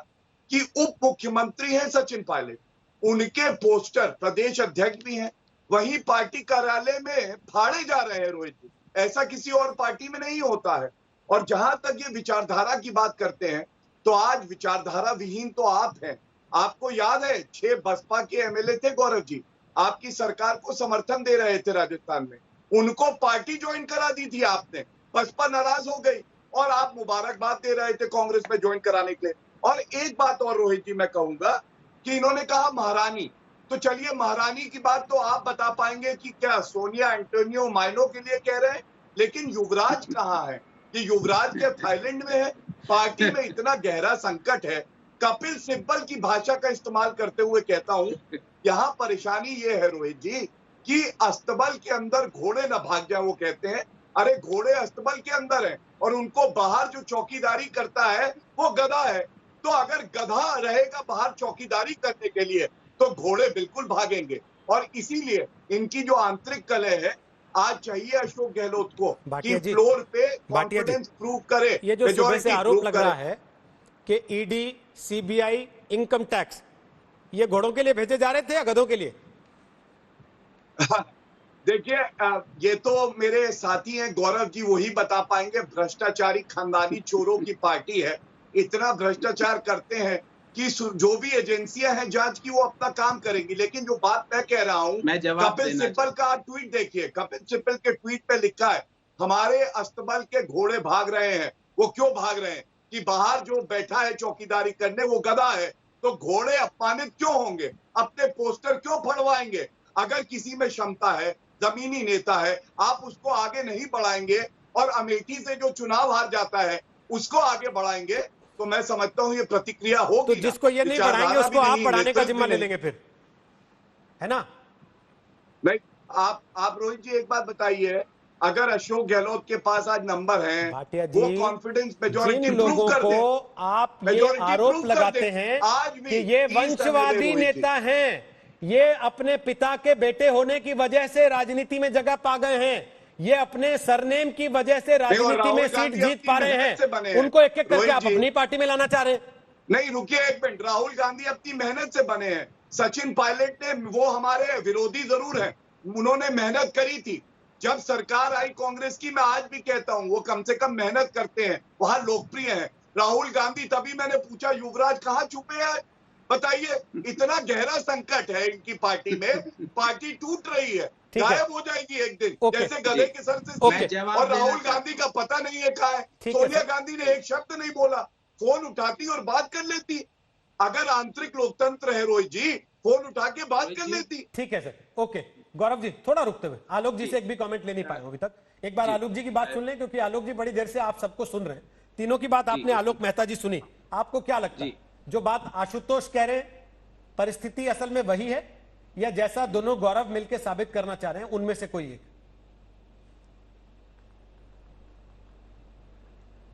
कि उप मुख्यमंत्री हैं सचिन पायलट, उनके पोस्टर प्रदेश अध्यक्ष भी हैं, वहीं पार्टी कार्यालय में फाड़े जा रहे हैं रोहित जी। ऐसा किसी और पार्टी में नहीं होता है। और जहां तक ये विचारधारा की बात करते हैं, तो आज विचारधारा विहीन तो आप हैं। आपको याद है 6 बसपा के एमएलए थे गौरव जी, आपकी सरकार को समर्थन दे रहे थे राजस्थान में, उनको पार्टी ज्वाइन करा दी थी आपने। बसपा नाराज हो गई और आप मुबारकबाद दे रहे थे कांग्रेस में ज्वाइन कराने के लिए। और एक बात और रोहित जी मैं कहूंगा कि इन्होंने कहा महारानी, तो चलिए महारानी की बात तो आप बता पाएंगे कि क्या सोनिया एंटोनियो मायनो के लिए कह रहे हैं, लेकिन युवराज कहाँ है? कि युवराज के थाईलैंड में है। पार्टी में इतना गहरा संकट है। कपिल सिब्बल की भाषा का इस्तेमाल करते हुए कहता हूं, यहाँ परेशानी ये है रोहित जी कि अस्तबल के अंदर घोड़े न भाग जाए, वो कहते हैं अरे घोड़े अस्तबल के अंदर हैं और उनको बाहर जो चौकीदारी करता है वो गधा है। तो अगर गधा रहेगा बाहर चौकीदारी करने के लिए तो घोड़े बिल्कुल भागेंगे। और इसीलिए इनकी जो आंतरिक कलह है, आज चाहिए अशोक गहलोत को कि फ्लोर पे कॉन्फिडेंस प्रूव करे। ये जो सुबह से आरोप लग रहा है कि ईडी, सीबीआई, इनकम टैक्स ये घोड़ों के लिए भेजे जा रहे थे या गधों के लिए? देखिए, ये तो मेरे साथी हैं गौरव जी, वही बता पाएंगे। भ्रष्टाचारी खानदानी चोरों की पार्टी है, इतना भ्रष्टाचार करते हैं कि जो भी एजेंसियां हैं जांच की वो अपना काम करेंगी। लेकिन जो बात मैं कह रहा हूं, कपिल सिब्बल का ट्वीट देखिए, कपिल सिब्बल के ट्वीट पे लिखा है हमारे अस्तबल के घोड़े भाग रहे हैं। वो क्यों भाग रहे हैं कि बाहर जो बैठा है चौकीदारी करने वो गधा है, तो घोड़े अपमानित क्यों होंगे, अपने पोस्टर क्यों फड़वाएंगे? अगर किसी में क्षमता है, जमीनी नेता है, आप उसको आगे नहीं बढ़ाएंगे और अमेठी से जो चुनाव हार जाता है उसको आगे बढ़ाएंगे, तो मैं समझता हूं ये प्रतिक्रिया होगी। तो जिसको ये नहीं बढ़ाएंगे उसको आप बढ़ाने का जिम्मा ले लेंगे फिर, है ना? नहीं, आप रोहित जी एक बात बताइए, अगर अशोक गहलोत के पास आज नंबर है, वो कॉन्फिडेंस मेजॉरिटी लोगों को आप ये आरोप लगाते हैं कि ये वंशवादी नेता हैं, ये अपने पिता के बेटे होने की वजह से राजनीति में जगह पा गए हैं, ये अपने सरनेम की वजह से राजनीति में सीट जीत पा रहे हैं, उनको एक एक करके आप अपनी पार्टी में लाना चाह रहे हैं। नहीं रुकिए एक मिनट, राहुल गांधी अपनी मेहनत से बने हैं। सचिन पायलट ने, वो हमारे विरोधी जरूर हैं, उन्होंने मेहनत करी थी जब सरकार आई कांग्रेस की। मैं आज भी कहता हूं वो कम से कम मेहनत करते हैं, वहां लोकप्रिय हैं। राहुल गांधी, तभी मैंने पूछा युवराज कहां छुपे हैं, बताइए। इतना गहरा संकट है इनकी पार्टी में, पार्टी टूट रही है, गायब हो जाएगी एक दिन, जैसे गधे के सर से। और राहुल गांधी का पता नहीं है कहां है। सोनिया गांधी ने एक शब्द नहीं बोला, फोन उठाती और बात कर लेती। अगर आंतरिक लोकतंत्र है रोहित जी, फोन उठा के बात कर लेती। ठीक है सर, ओके। गौरव जी थोड़ा रुकते हुए, आलोक जी से एक भी कमेंट ले नहीं पाए अभी तक, एक बार आलोक जी की बात सुन लें, क्योंकि आलोक जी बड़ी देर से आप सबको सुन रहे हैं। तीनों की बात आपने आलोक मेहता जी सुनी, आपको क्या लगता है जो बात आशुतोष कह रहे हैं, परिस्थिति असल में वही है या जैसा दोनों गौरव मिलकर साबित करना चाह रहे हैं उनमें से कोई एक?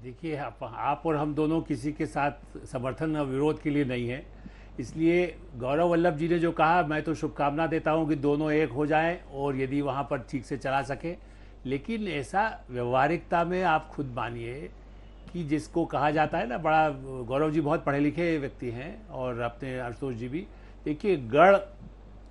देखिए, आप और हम दोनों किसी के साथ समर्थन और विरोध के लिए नहीं है, इसलिए गौरव वल्लभ जी ने जो कहा, मैं तो शुभकामना देता हूं कि दोनों एक हो जाएं और यदि वहां पर ठीक से चला सके। लेकिन ऐसा व्यवहारिकता में आप खुद मानिए कि जिसको कहा जाता है ना, बड़ा, गौरव जी बहुत पढ़े लिखे व्यक्ति हैं और अपने आशुतोष जी भी। देखिए, गढ़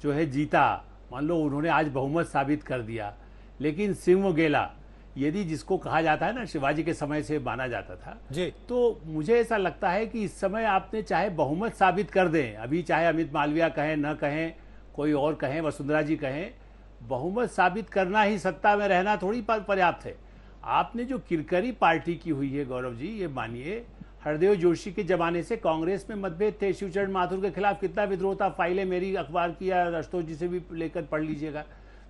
जो है जीता, मान लो उन्होंने आज बहुमत साबित कर दिया, लेकिन सिंह गेला यदि जिसको कहा जाता है ना, शिवाजी के समय से माना जाता था जी, तो मुझे ऐसा लगता है कि इस समय आपने चाहे बहुमत साबित कर दें, अभी चाहे अमित मालविया कहें, न कहें, कोई और कहें, वसुंधरा जी कहें, बहुमत साबित करना ही सत्ता में रहना थोड़ी पर्याप्त है। आपने जो किरकरी पार्टी की हुई है गौरव जी, ये मानिए, हरदेव जोशी के जमाने से कांग्रेस में मतभेद थे, शिवचरण माथुर के खिलाफ कितना विद्रोह था, फाइलें मेरी अखबार की या आशुतोष जी से भी लेकर पढ़ लीजिएगा,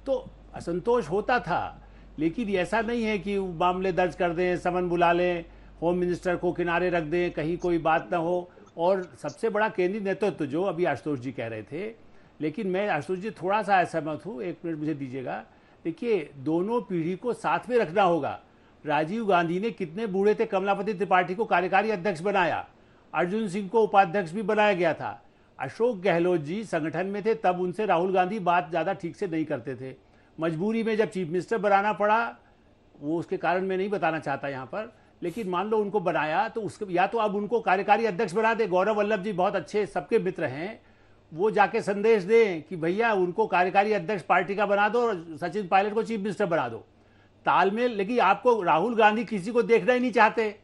तो असंतोष होता था। लेकिन ऐसा नहीं है कि मामले दर्ज कर दें, समन बुला लें, होम मिनिस्टर को किनारे रख दें, कहीं कोई बात ना हो। और सबसे बड़ा केंद्रीय नेतृत्व जो अभी आशुतोष जी कह रहे थे, लेकिन मैं आशुतोष जी थोड़ा सा असहमत हूँ, एक मिनट मुझे दीजिएगा। देखिए, दोनों पीढ़ी को साथ में रखना होगा। राजीव गांधी ने कितने बूढ़े थे, कमलापति त्रिपाठी को कार्यकारी अध्यक्ष बनाया, अर्जुन सिंह को उपाध्यक्ष भी बनाया गया था। अशोक गहलोत जी संगठन में थे, तब उनसे राहुल गांधी बात ज़्यादा ठीक से नहीं करते थे। मजबूरी में जब चीफ मिनिस्टर बनाना पड़ा, वो उसके कारण मैं नहीं बताना चाहता यहाँ पर, लेकिन मान लो उनको बनाया तो उसके, या तो अब उनको कार्यकारी अध्यक्ष बना दे। गौरव वल्लभ जी बहुत अच्छे सबके मित्र हैं, वो जाके संदेश दें कि भैया उनको कार्यकारी अध्यक्ष पार्टी का बना दो, सचिन पायलट को चीफ मिनिस्टर बना दो, तालमेल। लेकिन आपको राहुल गांधी किसी को देखना ही नहीं चाहते,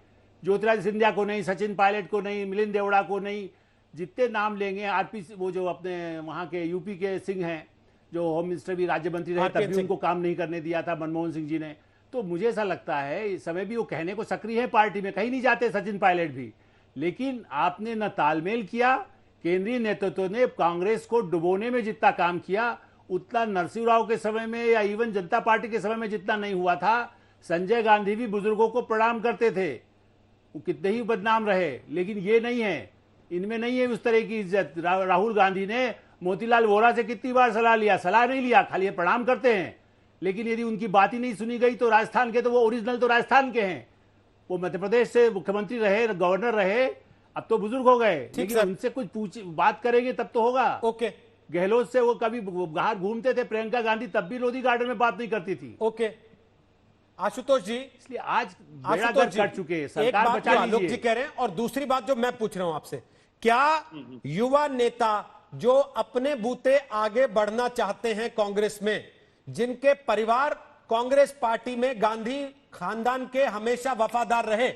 ज्योतिरादित्य सिंधिया को नहीं, सचिन पायलट को नहीं, मिलिंद देवड़ा को नहीं, जितने नाम लेंगे, आरपी, वो जो अपने वहाँ के यूपी के सिंह हैं, जो होम मिनिस्टर भी राज्य मंत्री रहे, तब भी उनको काम नहीं करने दिया था मनमोहन सिंह जी ने। तो मुझे ऐसा लगता है इस समय भी वो कहने को सक्रिय है पार्टी में, कहीं नहीं जाते सचिन पायलट भी, लेकिन आपने न तालमेल किया। केंद्रीय नेतृत्व ने कांग्रेस को डुबोने में जितना काम किया, उतना नरसिंह राव के समय में या इवन जनता पार्टी के समय में जितना नहीं हुआ था। संजय गांधी भी बुजुर्गों को प्रणाम करते थे, वो कितने ही बदनाम रहे, लेकिन ये नहीं है, इनमें नहीं है उस तरह की इज्जत। राहुल गांधी ने मोतीलाल वोरा से कितनी बार सलाह लिया, सलाह नहीं लिया, खाली ये प्रणाम करते हैं। लेकिन यदि उनकी बात ही नहीं सुनी गई तो राजस्थान के तो वो ओरिजिनल तो राजस्थान के हैं, वो मध्य प्रदेश से मुख्यमंत्री रहे, गवर्नर रहे, अब तो बुजुर्ग हो गए, लेकिन उनसे कुछ बात करेंगे तब तो होगा। ओके, गहलोत से वो कभी बाहर घूमते थे, प्रियंका गांधी तब भी लोधी गार्डन में बात नहीं करती थी। ओके आशुतोष जी, इसलिए आज बेड़ा गर्क कर चुके हैं, सरकार बचा लीजिए। आलोक जी कह रहे हैं, और दूसरी बात जो मैं पूछ रहा हूं आपसे, क्या युवा नेता जो अपने बूते आगे बढ़ना चाहते हैं कांग्रेस में, जिनके परिवार कांग्रेस पार्टी में गांधी खानदान के हमेशा वफादार रहे,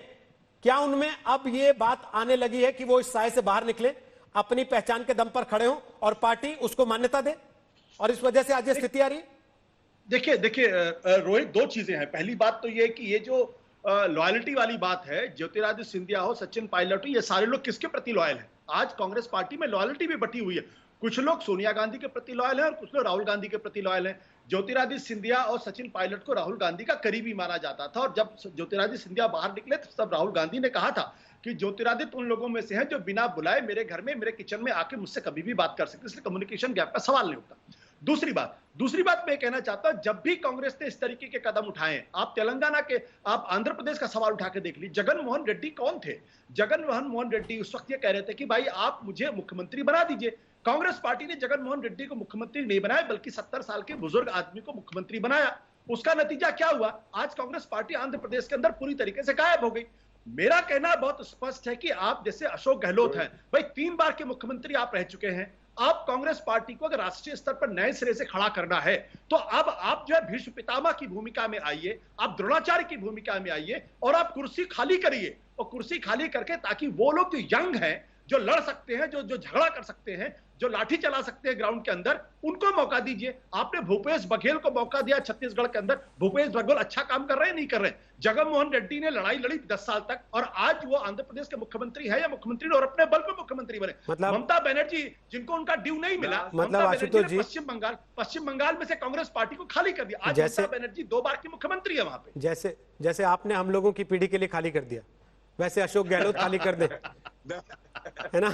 क्या उनमें अब ये बात आने लगी है कि वो इस साए से बाहर निकले, अपनी पहचान के दम पर खड़े हों और पार्टी उसको मान्यता दे, और इस वजह से आज ये स्थिति आ रही है? देखिए रोहित, दो चीजें हैं। पहली बात तो ये कि ये जो लॉयल्टी वाली बात है, ज्योतिरादित्य सिंधिया हो, सचिन पायलट हो, ये सारे लोग किसके प्रति लॉयल हैं? आज कांग्रेस पार्टी में लॉयल्टी भी बटी हुई है। कुछ लोग सोनिया गांधी के प्रति लॉयल हैं और कुछ लोग राहुल गांधी के प्रति लॉयल हैं। ज्योतिरादित्य सिंधिया और सचिन पायलट को राहुल गांधी का करीबी माना जाता था, और जब ज्योतिरादित्य सिंधिया बाहर निकले तो तब राहुल गांधी ने कहा था कि ज्योतिरादित्य उन लोगों में से हैं जो बिना बुलाए मेरे घर में, मेरे किचन में आके मुझसे कभी भी बात कर सकते, इसलिए कम्युनिकेशन गैप का सवाल नहीं उठता। दूसरी बात मैं कहना चाहता हूं, जब भी कांग्रेस ने इस तरीके के कदम उठाए, आप तेलंगाना के, आप आंध्र प्रदेश का सवाल उठा के देख लीजिए। जगन मोहन रेड्डी कौन थे? जगन मोहन रेड्डी उस वक्त ये कह रहे थे कि भाई आप मुझे मुख्यमंत्री बना दीजिए। कांग्रेस पार्टी ने जगन मोहन रेड्डी को मुख्यमंत्री नहीं बनाया, बल्कि 70 साल के बुजुर्ग आदमी को मुख्यमंत्री बनाया। उसका नतीजा क्या हुआ? आज कांग्रेस पार्टी आंध्र प्रदेश के अंदर पूरी तरीके से गायब हो गई। मेरा कहना बहुत स्पष्ट है कि आप जैसे अशोक गहलोत हैं, भाई 3 बार के मुख्यमंत्री आप रह चुके हैं। आप कांग्रेस पार्टी को अगर राष्ट्रीय स्तर पर नए सिरे से खड़ा करना है तो अब आप जो है भीष्म पितामह की भूमिका में आइए, आप द्रोणाचार्य की भूमिका में आइए और आप कुर्सी खाली करिए, और कुर्सी खाली करके ताकि वो लोग जो यंग हैं, जो लड़ सकते हैं, जो झगड़ा कर सकते हैं, जो लाठी चला सकते हैं ग्राउंड के अंदर, उनको मौका दीजिए। आपने भूपेश बघेल को मौका दिया छत्तीसगढ़ के अंदर, भूपेश बघेल अच्छा काम कर रहे हैं, नहीं कर रहे? जगन मोहन रेड्डी ने लड़ाई लड़ी 10 साल तक, और आज वो आंध्र प्रदेश के मुख्यमंत्री है या मुख्यमंत्री और अपने बल पे मुख्यमंत्री बने। मतलब ममता बनर्जी, जिनको उनका ड्यू नहीं मिला, मतलब आशुतोष जी, पश्चिम बंगाल में से कांग्रेस पार्टी को खाली कर दिया। आज ममता बनर्जी 2 बार की मुख्यमंत्री है वहां पे। जैसे आपने हम लोगों की पीढ़ी के लिए खाली कर दिया, वैसे अशोक गहलोत खाली कर दे, है ना?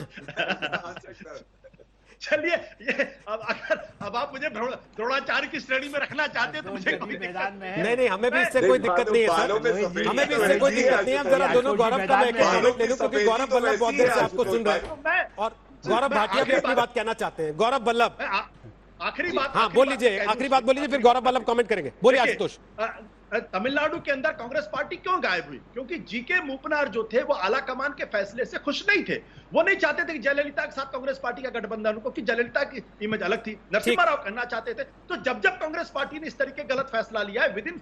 चलिए, ये अब आप मुझे द्रोणाचार्य की श्रेणी में रखना चाहते हैं तो मुझे मैदान में है। नहीं, हमें भी इससे कोई दिक्कत नहीं है सर, हमें भी इससे कोई दिक्कत नहीं है। हम जरा दोनों गौरव का मैं कमेंट ले लूं, क्योंकि गौरव वल्लभ बहुत देर से आपको सुन रहे हैं, और गौरव भाटिया भी अपनी बात कहना चाहते हैं। गौरव वल्लभ, आखिरी बात, हाँ बोल लीजिए, आखिरी बात बोल लीजिए, फिर गौरव वल्लभ कमेंट करेंगे। बोलिए आशुतोष। तमिलनाडु के अंदर कांग्रेस पार्टी क्यों गायब हुई? क्योंकि जीके मूपनार जो थे वो आला कमान के फैसले से खुश नहीं थे। वो नहीं चाहते थे कि जयललिता के साथ कांग्रेस पार्टी का गठबंधन हो, क्योंकि जयललिता की इमेज अलग थी, नरसिम्हा राव करना चाहते थे। तो जब कांग्रेस पार्टी ने इस तरीके गलत फैसला लिया है, with in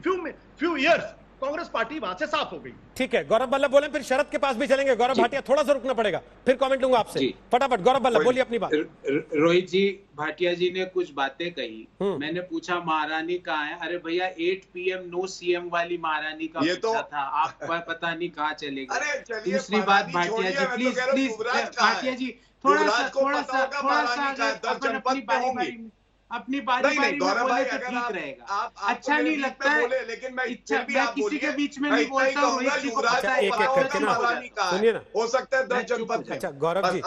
few years Congress party वहां से साफ हो गई। ठीक है, गौरव वल्लभ बोले, फिर शरद के पास भी चलेंगे। गौरव भाटिया, थोड़ा सा रुकना पड़ेगा, फिर कमेंट लूंगा आपसे। फटाफट गौरव वल्लभ बोलिए अपनी बात। रोहित जी, भाटिया जी ने कुछ बातें कही, मैंने पूछा महारानी कहाँ है? अरे भैया 8 PM नो CM वाली महारानी का पूछा था, आपको पता नहीं कहाँ चले गए। दूसरी बात भाटिया जी, प्लीज भाटिया जी थोड़ा सा अपनी बारी में बोले तो ठीक रहेगा। अच्छा नहीं लगता है, लेकिन मैं किसी के बीच में नहीं बोलता हूँ। रोहित जी को पता है, सुनिए ना, हो सकता है 10 जनपद। अच्छा गौरव जी,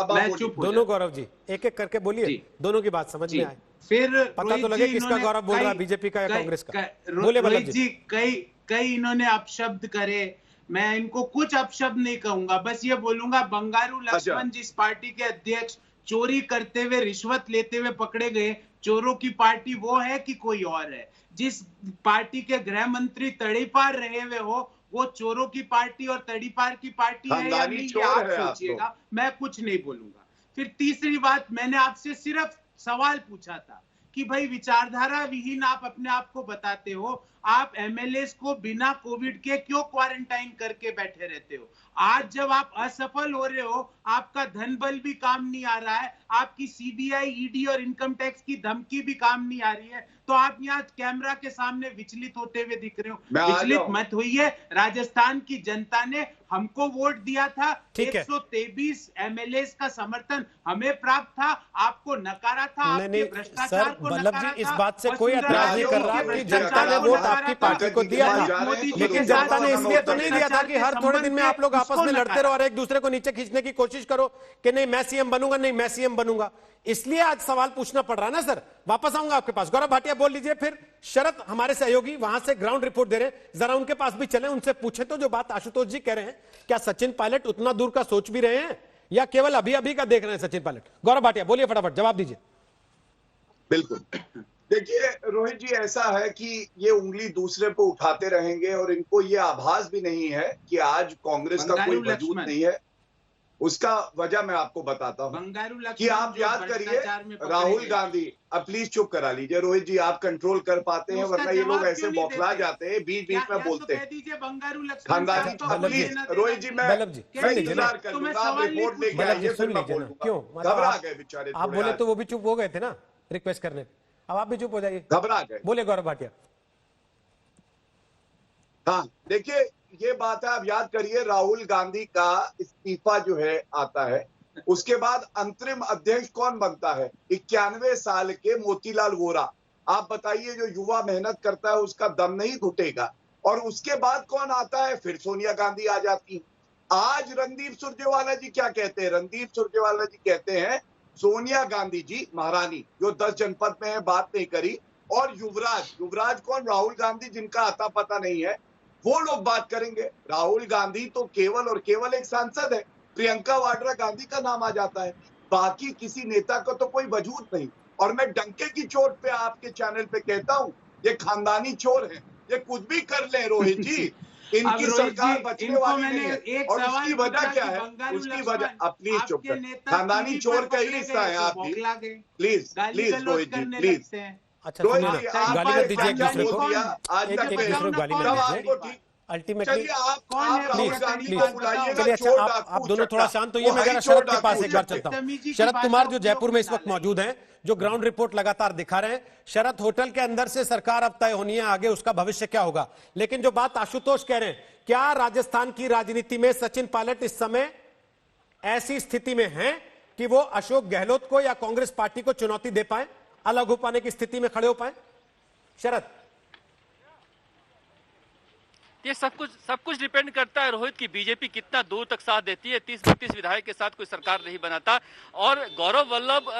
दोनों गौरव जी एक एक करके बोलिए, दोनों की बात समझ में आए, फिर पता तो लगे किसका गौरव बोल रहा है, बीजेपी का या कांग्रेस का। बोले रोहित जी, कई इन्होंने अपशब्द करे, मैं इनको कुछ अपशब्द नहीं कहूंगा, बस ये बोलूंगा बंगारू लक्ष्मण जिस पार्टी के अध्यक्ष चोरी करते हुए, रिश्वत लेते हुए पकड़े गए, चोरों की पार्टी वो है कि कोई और है? जिस पार्टी के गृह मंत्री तड़ीपार रहे हुए हो, वो चोरों की पार्टी और तड़ीपार की पार्टी है या नहीं, ये आप सोचिएगा, मैं कुछ नहीं बोलूंगा। फिर तीसरी बात, मैंने आपसे सिर्फ सवाल पूछा था कि भाई विचारधारा विहीन आप अपने आप को बताते हो, आप MLAs को बिना कोविड के क्यों क्वारंटाइन करके बैठे रहते हो? आज जब आप असफल हो रहे हो, आपका धन बल भी काम नहीं आ रहा है, आपकी CBI, ED और इनकम टैक्स की धमकी भी काम नहीं आ रही है, तो आप यहाँ कैमरा के सामने विचलित होते हुए दिख रहे हो। विचलित मत होइए, राजस्थान की जनता ने हमको वोट दिया था, 123 MLAs का समर्थन हमें प्राप्त था, आपको नकारा था, आपके भ्रष्टाचार को नकारा था। इस बात से कोई ऐतराज नहीं कर रहा कि जनता ने वोट आपकी पार्टी को दिया था, लेकिन जनता ने इसलिए तो नहीं दिया था कि हर थोड़े दिन में आप लोग आपस में लड़ते रहो और एक दूसरे को नीचे खींचने की कोशिश करो कि नहीं मैं सीएम बनूंगा, नहीं मैं सीएम बनूंगा। इसलिए आज सवाल पूछना पड़ रहा है ना सर। वापस आऊंगा आपके पास, गौरव भाटिया बोल लीजिए, फिर शरद हमारे सहयोगी वहां से ग्राउंड रिपोर्ट दे रहे हैं, जरा उनके पास भी चले, उनसे पूछे तो जो बात आशुतोष जी कह रहे हैं, क्या सचिन पायलट उतना दूर का सोच भी रहे हैं या केवल अभी अभी का देख रहे हैं सचिन पायलट? गौरव भाटिया बोलिए, फटाफट जवाब दीजिए। बिल्कुल, देखिए रोहित जी, ऐसा है कि ये उंगली दूसरे पे उठाते रहेंगे और इनको ये आभास भी नहीं है कि आज कांग्रेस का कोई वजूद नहीं है। उसका वजह मैं आपको बताता हूं कि आप याद करिए राहुल गांधी, अब प्लीज चुप करा लीजिए रोहित जी, आप कंट्रोल कर पाते हैं, वरना ये लोग ऐसे बौखला जाते हैं, बीच बीच में बोलते हैं। प्लीज रोहित जी, मैं इंतजार कर लूंगा, आप रिपोर्ट लेके आइए, फिर मैं बोलूंगा। क्यों घबरा गए बेचारे, आप बोले तो वो भी चुप हो गए थे ना रिक्वेस्ट करने पे, अब आप भी चुप हो जाइए, घबरा गए। बोले गौरव भाटिया। हाँ देखिए, ये बात है, आप याद करिए राहुल गांधी का इस्तीफा जो है आता है, उसके बाद अंतरिम अध्यक्ष कौन बनता है? 91 साल के मोतीलाल वोरा। आप बताइए, जो युवा मेहनत करता है उसका दम नहीं घुटेगा। और उसके बाद कौन आता है? फिर सोनिया गांधी आ जाती। आज रणदीप सुरजेवाला जी क्या कहते हैं? रणदीप सुरजेवाला जी कहते हैं सोनिया गांधी जी महारानी, जो 10 जनपद में है, बात नहीं करी। और युवराज कौन? राहुल गांधी, जिनका आता पता नहीं है, वो लोग बात करेंगे। राहुल गांधी तो केवल और केवल एक सांसद है, प्रियंका वाड्रा गांधी का नाम आ जाता है, बाकी किसी नेता का तो कोई वजूद नहीं। और मैं डंके की चोट पे आपके चैनल पे कहता हूं, ये खानदानी चोर है, ये कुछ भी कर ले रोहित जी, इनकी सरकार बचने वाली नहीं है। और उसकी वजह क्या है? उसकी वजह, प्लीज चुप कर, खानदानी चोर का ही हिस्सा है आप भी, प्लीज रोहित जी, प्लीज। अच्छा गाली मत दीजिए एक दूसरे को, आज तक एक दूसरे को गाली मत दीजिए। अल्टीमेटली चलिए, अच्छा आप दोनों थोड़ा शांत होइए, मैं जरा शरद के पास एक बार चलता हूं। शरद कुमार जो जयपुर में इस वक्त मौजूद हैं, जो ग्राउंड रिपोर्ट लगातार दिखा रहे हैं। शरद, होटल के अंदर से सरकार अब तय होनी है, आगे उसका भविष्य क्या होगा। लेकिन जो बात आशुतोष कह रहे हैं, क्या राजस्थान की राजनीति में सचिन पायलट इस समय ऐसी स्थिति में हैं कि वो अशोक गहलोत को या कांग्रेस पार्टी को चुनौती दे पाए, अलग हो पाने की स्थिति में खड़े हो पाए? शरद, ये सब कुछ डिपेंड करता है रोहित की बीजेपी कितना दूर तक साथ देती है। 30-32 विधायक के साथ कोई सरकार नहीं बनाता। और गौरव वल्लभ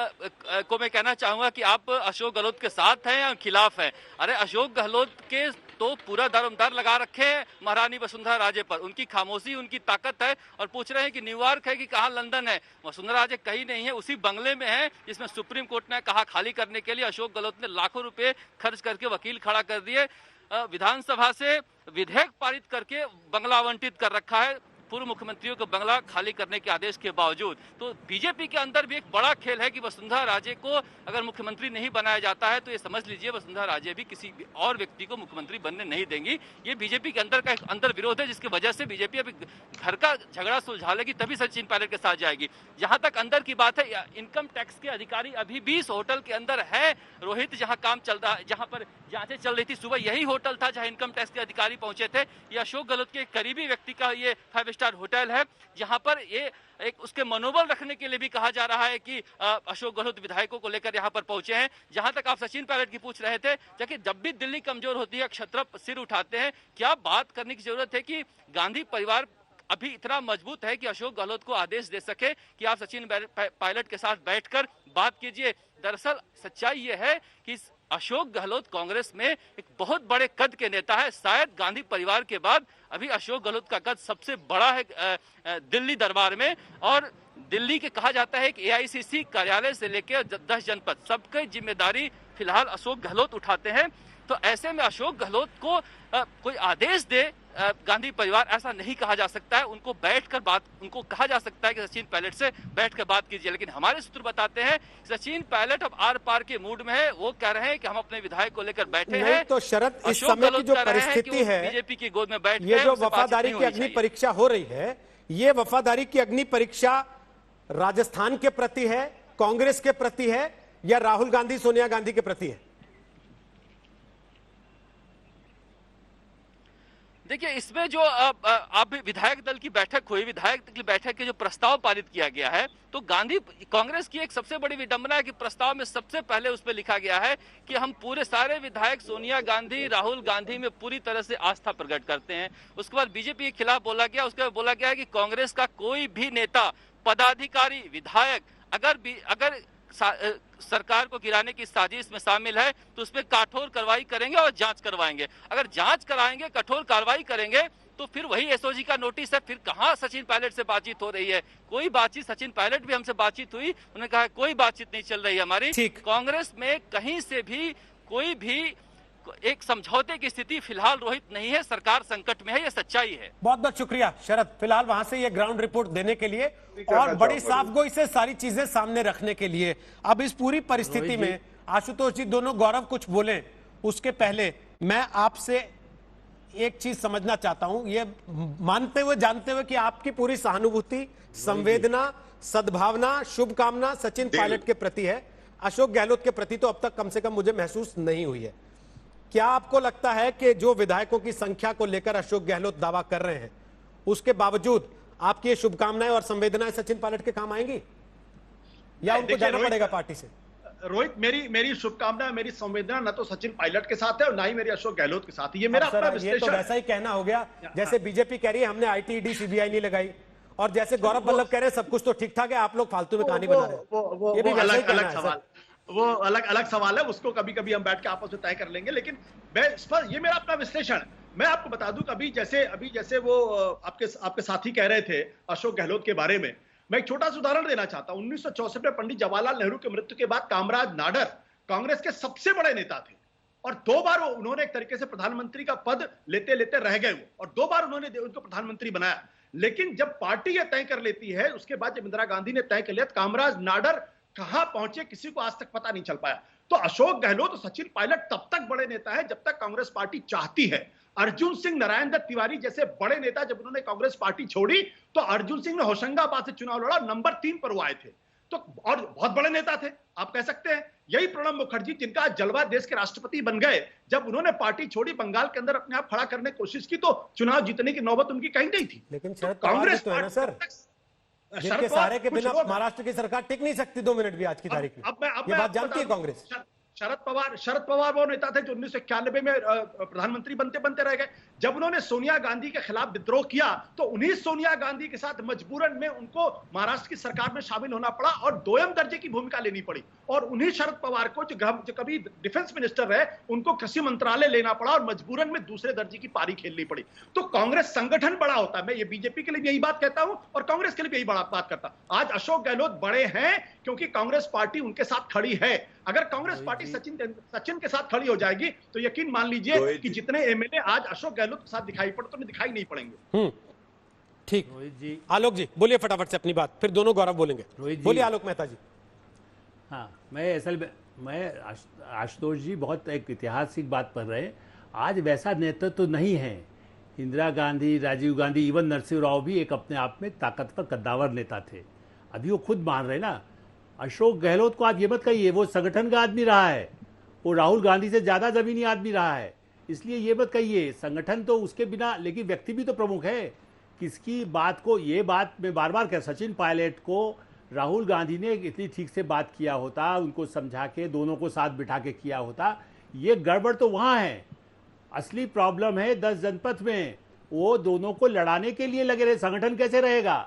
को मैं कहना चाहूंगा कि आप अशोक गहलोत के साथ हैं या खिलाफ हैं? अरे अशोक गहलोत के तो पूरा दारोमदार लगा रखे हैं महारानी वसुंधरा राजे पर, उनकी खामोशी उनकी ताकत है। और पूछ रहे हैं कि न्यूयॉर्क है कि कहाँ लंदन है? वसुंधरा राजे कहीं नहीं है, उसी बंगले में है जिसमें सुप्रीम कोर्ट ने कहा खाली करने के लिए अशोक गहलोत ने लाखों रुपए खर्च करके वकील खड़ा कर दिए, विधानसभा से विधेयक पारित करके बंगला आवंटित कर रखा है पूर्व मुख्यमंत्रियों को बंगला खाली करने के आदेश के बावजूद। तो बीजेपी के अंदर भी एक बड़ा खेल है कि वसुंधरा राजे को अगर मुख्यमंत्री नहीं बनाया जाता है तो ये समझ लीजिए वसुंधरा राजे भी किसी और व्यक्ति को मुख्यमंत्री बनने नहीं देंगी। ये बीजेपी के अंदर का एक अंतर विरोध है, जिसकी वजह से बीजेपी अभी घर का झगड़ा सुलझा लेगी तभी सचिन पायलट के साथ जाएगी। जहां तक अंदर की बात है, इनकम टैक्स के अधिकारी अभी भी इस होटल के अंदर है रोहित, जहां काम चल रहा है, जहां पर जांचें चल रही थी। सुबह यही होटल था जहां इनकम टैक्स के अधिकारी पहुंचे थे। ये अशोक गहलोत के करीबी व्यक्ति का ये 5 स्टार होटल है, जहां पर ये एक उसके मनोबल रखने के लिए भी कहा जा रहा है कि अशोक गहलोत विधायकों को लेकर यहां पर पहुंचे हैं। जहां तक आप सचिन पायलट की पूछ रहे थे, जब भी दिल्ली कमजोर होती है क्षत्रप सिर उठाते हैं, क्या बात करने की जरूरत है कि गांधी परिवार अभी इतना मजबूत है कि अशोक गहलोत को आदेश दे सके कि आप सचिन पायलट के साथ बैठकर बात कीजिए। दरअसल सच्चाई यह है कि अशोक गहलोत कांग्रेस में एक बहुत बड़े कद के नेता है। शायद गांधी परिवार के बाद अभी अशोक गहलोत का कद सबसे बड़ा है दिल्ली दरबार में। और दिल्ली के कहा जाता है कि एआईसीसी कार्यालय से लेकर 10 जनपद सबकी जिम्मेदारी फिलहाल अशोक गहलोत उठाते हैं। तो ऐसे में अशोक गहलोत को कोई आदेश दे गांधी परिवार, ऐसा नहीं कहा जा सकता है। उनको बैठकर बात, उनको कहा जा सकता है कि सचिन पायलट से बैठकर बात कीजिए। लेकिन हमारे सूत्र बताते हैं सचिन पायलट अब आर पार के मूड में है। वो कह रहे हैं कि हम अपने विधायक को लेकर बैठे हैं। तो शरद, इस समय की जो परिस्थिति है, बीजेपी की गोद में बैठ ये जो वफादारी की अग्नि परीक्षा हो रही है, ये वफादारी की अग्नि परीक्षा राजस्थान के प्रति है, कांग्रेस के प्रति है, या राहुल गांधी सोनिया गांधी के प्रति है? देखिए, इसमें जो अब विधायक दल की बैठक हुई, विधायक दल की बैठक के जो प्रस्ताव पारित किया गया है, तो गांधी कांग्रेस की एक सबसे बड़ी विडंबना है कि प्रस्ताव में सबसे पहले उसमें लिखा गया है कि हम पूरे सारे विधायक सोनिया गांधी, राहुल गांधी में पूरी तरह से आस्था प्रकट करते हैं। उसके बाद बीजेपी के खिलाफ बोला गया, उसके बाद बोला गया है कि कांग्रेस का कोई भी नेता, पदाधिकारी, विधायक अगर सरकार को गिराने की साजिश में शामिल है तो उसमें कठोर कार्रवाई करेंगे और जांच करवाएंगे। अगर जांच कराएंगे, कठोर कार्रवाई करेंगे तो फिर वही एसओजी का नोटिस है। फिर कहां सचिन पायलट से बातचीत हो रही है? कोई बातचीत, सचिन पायलट भी हमसे बातचीत हुई, उन्होंने कहा कोई बातचीत नहीं चल रही है हमारी। कांग्रेस में कहीं से भी कोई भी एक समझौते की स्थिति फिलहाल रोहित नहीं है। सरकार संकट में है, ये सच्चाई है। बहुत बहुत शुक्रिया शरद, फिलहाल वहां से ये ग्राउंड रिपोर्ट देने के लिए और बड़ी साफगोई से सारी चीजें सामने रखने के लिए। अब इस पूरी परिस्थिति में आशुतोष जी, दोनों, गौरव कुछ बोले उसके पहले मैं आपसे एक चीज समझना चाहता हूं, ये मानते हुए, जानते हुए कि आपकी पूरी सहानुभूति, संवेदना, सद्भावना, शुभकामना सचिन पायलट के प्रति है, अशोक गहलोत के प्रति तो अब तक कम से कम मुझे महसूस नहीं हुई है। क्या आपको लगता है कि जो विधायकों की संख्या को लेकर अशोक गहलोत दावा कर रहे हैं, उसके बावजूद आपकी ये शुभकामनाएं और संवेदनाएं सचिन पायलट के काम आएंगी या उनको जाना पड़ेगा पार्टी से? रोहित, मेरी शुभकामना, मेरी संवेदना न तो सचिन पायलट के साथ है और ना ही मेरी अशोक गहलोत के साथ है। ये मेरा अपना विश्लेषण। ये तो वैसा ही कहना हो गया जैसे बीजेपी कह रही है हमने आईटी, ईडी, सीबीआई नहीं लगाई, और जैसे गौरव वल्लभ कह रहे हैं सब कुछ तो ठीक ठाक है, आप लोग फालतू में कहानी बना रहे हैं। ये भी अलग सवाल, वो अलग सवाल है, उसको कभी कभी हम बैठ के आपस में तय कर लेंगे। लेकिन ये मेरा अपना विश्लेषण। मैं आपको बता दूं, अभी जैसे वो आपके साथी कह रहे थे अशोक गहलोत के बारे में, मैं एक छोटा सा उदाहरण देना चाहता हूं। 1964 में पंडित जवाहरलाल नेहरू की मृत्यु के बाद कामराज नाडर कांग्रेस के सबसे बड़े नेता थे और 2 बार उन्होंने एक तरीके से प्रधानमंत्री का पद लेते लेते रह गए और 2 बार उन्होंने उनको प्रधानमंत्री बनाया। लेकिन जब पार्टी यह तय कर लेती है, उसके बाद जब इंदिरा गांधी ने तय कर लिया, कामराज नाडर कहां पहुंचे किसी को आज तक पता नहीं चल पाया। तो अशोक गहलोत और सचिन पायलट तब तक बड़े नेता है जब तक कांग्रेस पार्टी चाहती है। अर्जुन सिंह, नारायण दत्त तिवारी जैसे बड़े नेता जब उन्होंने कांग्रेस पार्टी छोड़ी तो अर्जुन सिंह ने होशंगाबाद से चुनाव लड़ा, नंबर 3 पर वो आए थे, तो और बहुत बड़े नेता थे आप कह सकते हैं। यही प्रणब मुखर्जी, जिनका जलवा देश के राष्ट्रपति बन गए, जब उन्होंने पार्टी छोड़ी, बंगाल के अंदर अपने आप खड़ा करने की कोशिश की तो चुनाव जीतने की नौबत उनकी कहीं नहीं थी। लेकिन कांग्रेस तो है ना सर, जिनके सहारे के बिना महाराष्ट्र की सरकार टिक नहीं सकती 2 मिनट भी आज की तारीख में। ये बात जानती है कांग्रेस। शरद पवार वो नेता थे जो 1991 में प्रधानमंत्री बनते रह गए। जब उन्होंने सोनिया गांधी के खिलाफ विद्रोह किया तो उन्हीं सोनिया गांधी के साथ मजबूरन में उनको महाराष्ट्र की सरकार में शामिल होना पड़ा और दोयम दर्जे की भूमिका लेनी पड़ी। और उन्हीं शरद पवार को जो कभी डिफेंस मिनिस्टर रहे, उनको कृषि मंत्रालय लेना पड़ा और मजबूरन में दूसरे दर्जे की पारी खेलनी पड़ी। तो कांग्रेस संगठन बड़ा होता है। मैं ये बीजेपी के लिए भी यही बात कहता हूं और कांग्रेस के लिए भी यही बात करता। आज अशोक गहलोत बड़े हैं क्योंकि कांग्रेस पार्टी उनके साथ खड़ी है। अगर कांग्रेस पार्टी सचिन के साथ खड़ी हो जाएगी तो यकीन मान लीजिए कि जितने एमएलए आज अशोक गहलोत के साथ दिखाई पड़ते उन्हें दिखाई नहीं पड़ेंगे। ठीक, आलोक जी बोलिए फटाफट से अपनी बात, फिर दोनों गौरव बोलेंगे। बोलिए आलोक मेहता जी। हाँ, मैं आशुतोष जी बहुत एक ऐतिहासिक बात पढ़ रहे हैं। आज वैसा नेतृत्व तो नहीं है। इंदिरा गांधी, राजीव गांधी, इवन नरसिंह राव भी एक अपने आप में ताकतवर कद्दावर नेता थे। अभी वो खुद मान रहे ना। अशोक गहलोत को आप ये मत कहिए वो संगठन का आदमी रहा है, वो राहुल गांधी से ज्यादा जमीनी आदमी रहा है, इसलिए ये मत कहिए संगठन तो उसके बिना, लेकिन व्यक्ति भी तो प्रमुख है। किसकी बात को, ये बात मैं बार बार कह, सचिन पायलट को राहुल गांधी ने इतनी ठीक से बात किया होता, उनको समझा के दोनों को साथ बिठा के किया होता। ये गड़बड़ तो वहाँ है। असली प्रॉब्लम है 10 जनपद में। वो दोनों को लड़ाने के लिए लगे रहे। संगठन कैसे रहेगा?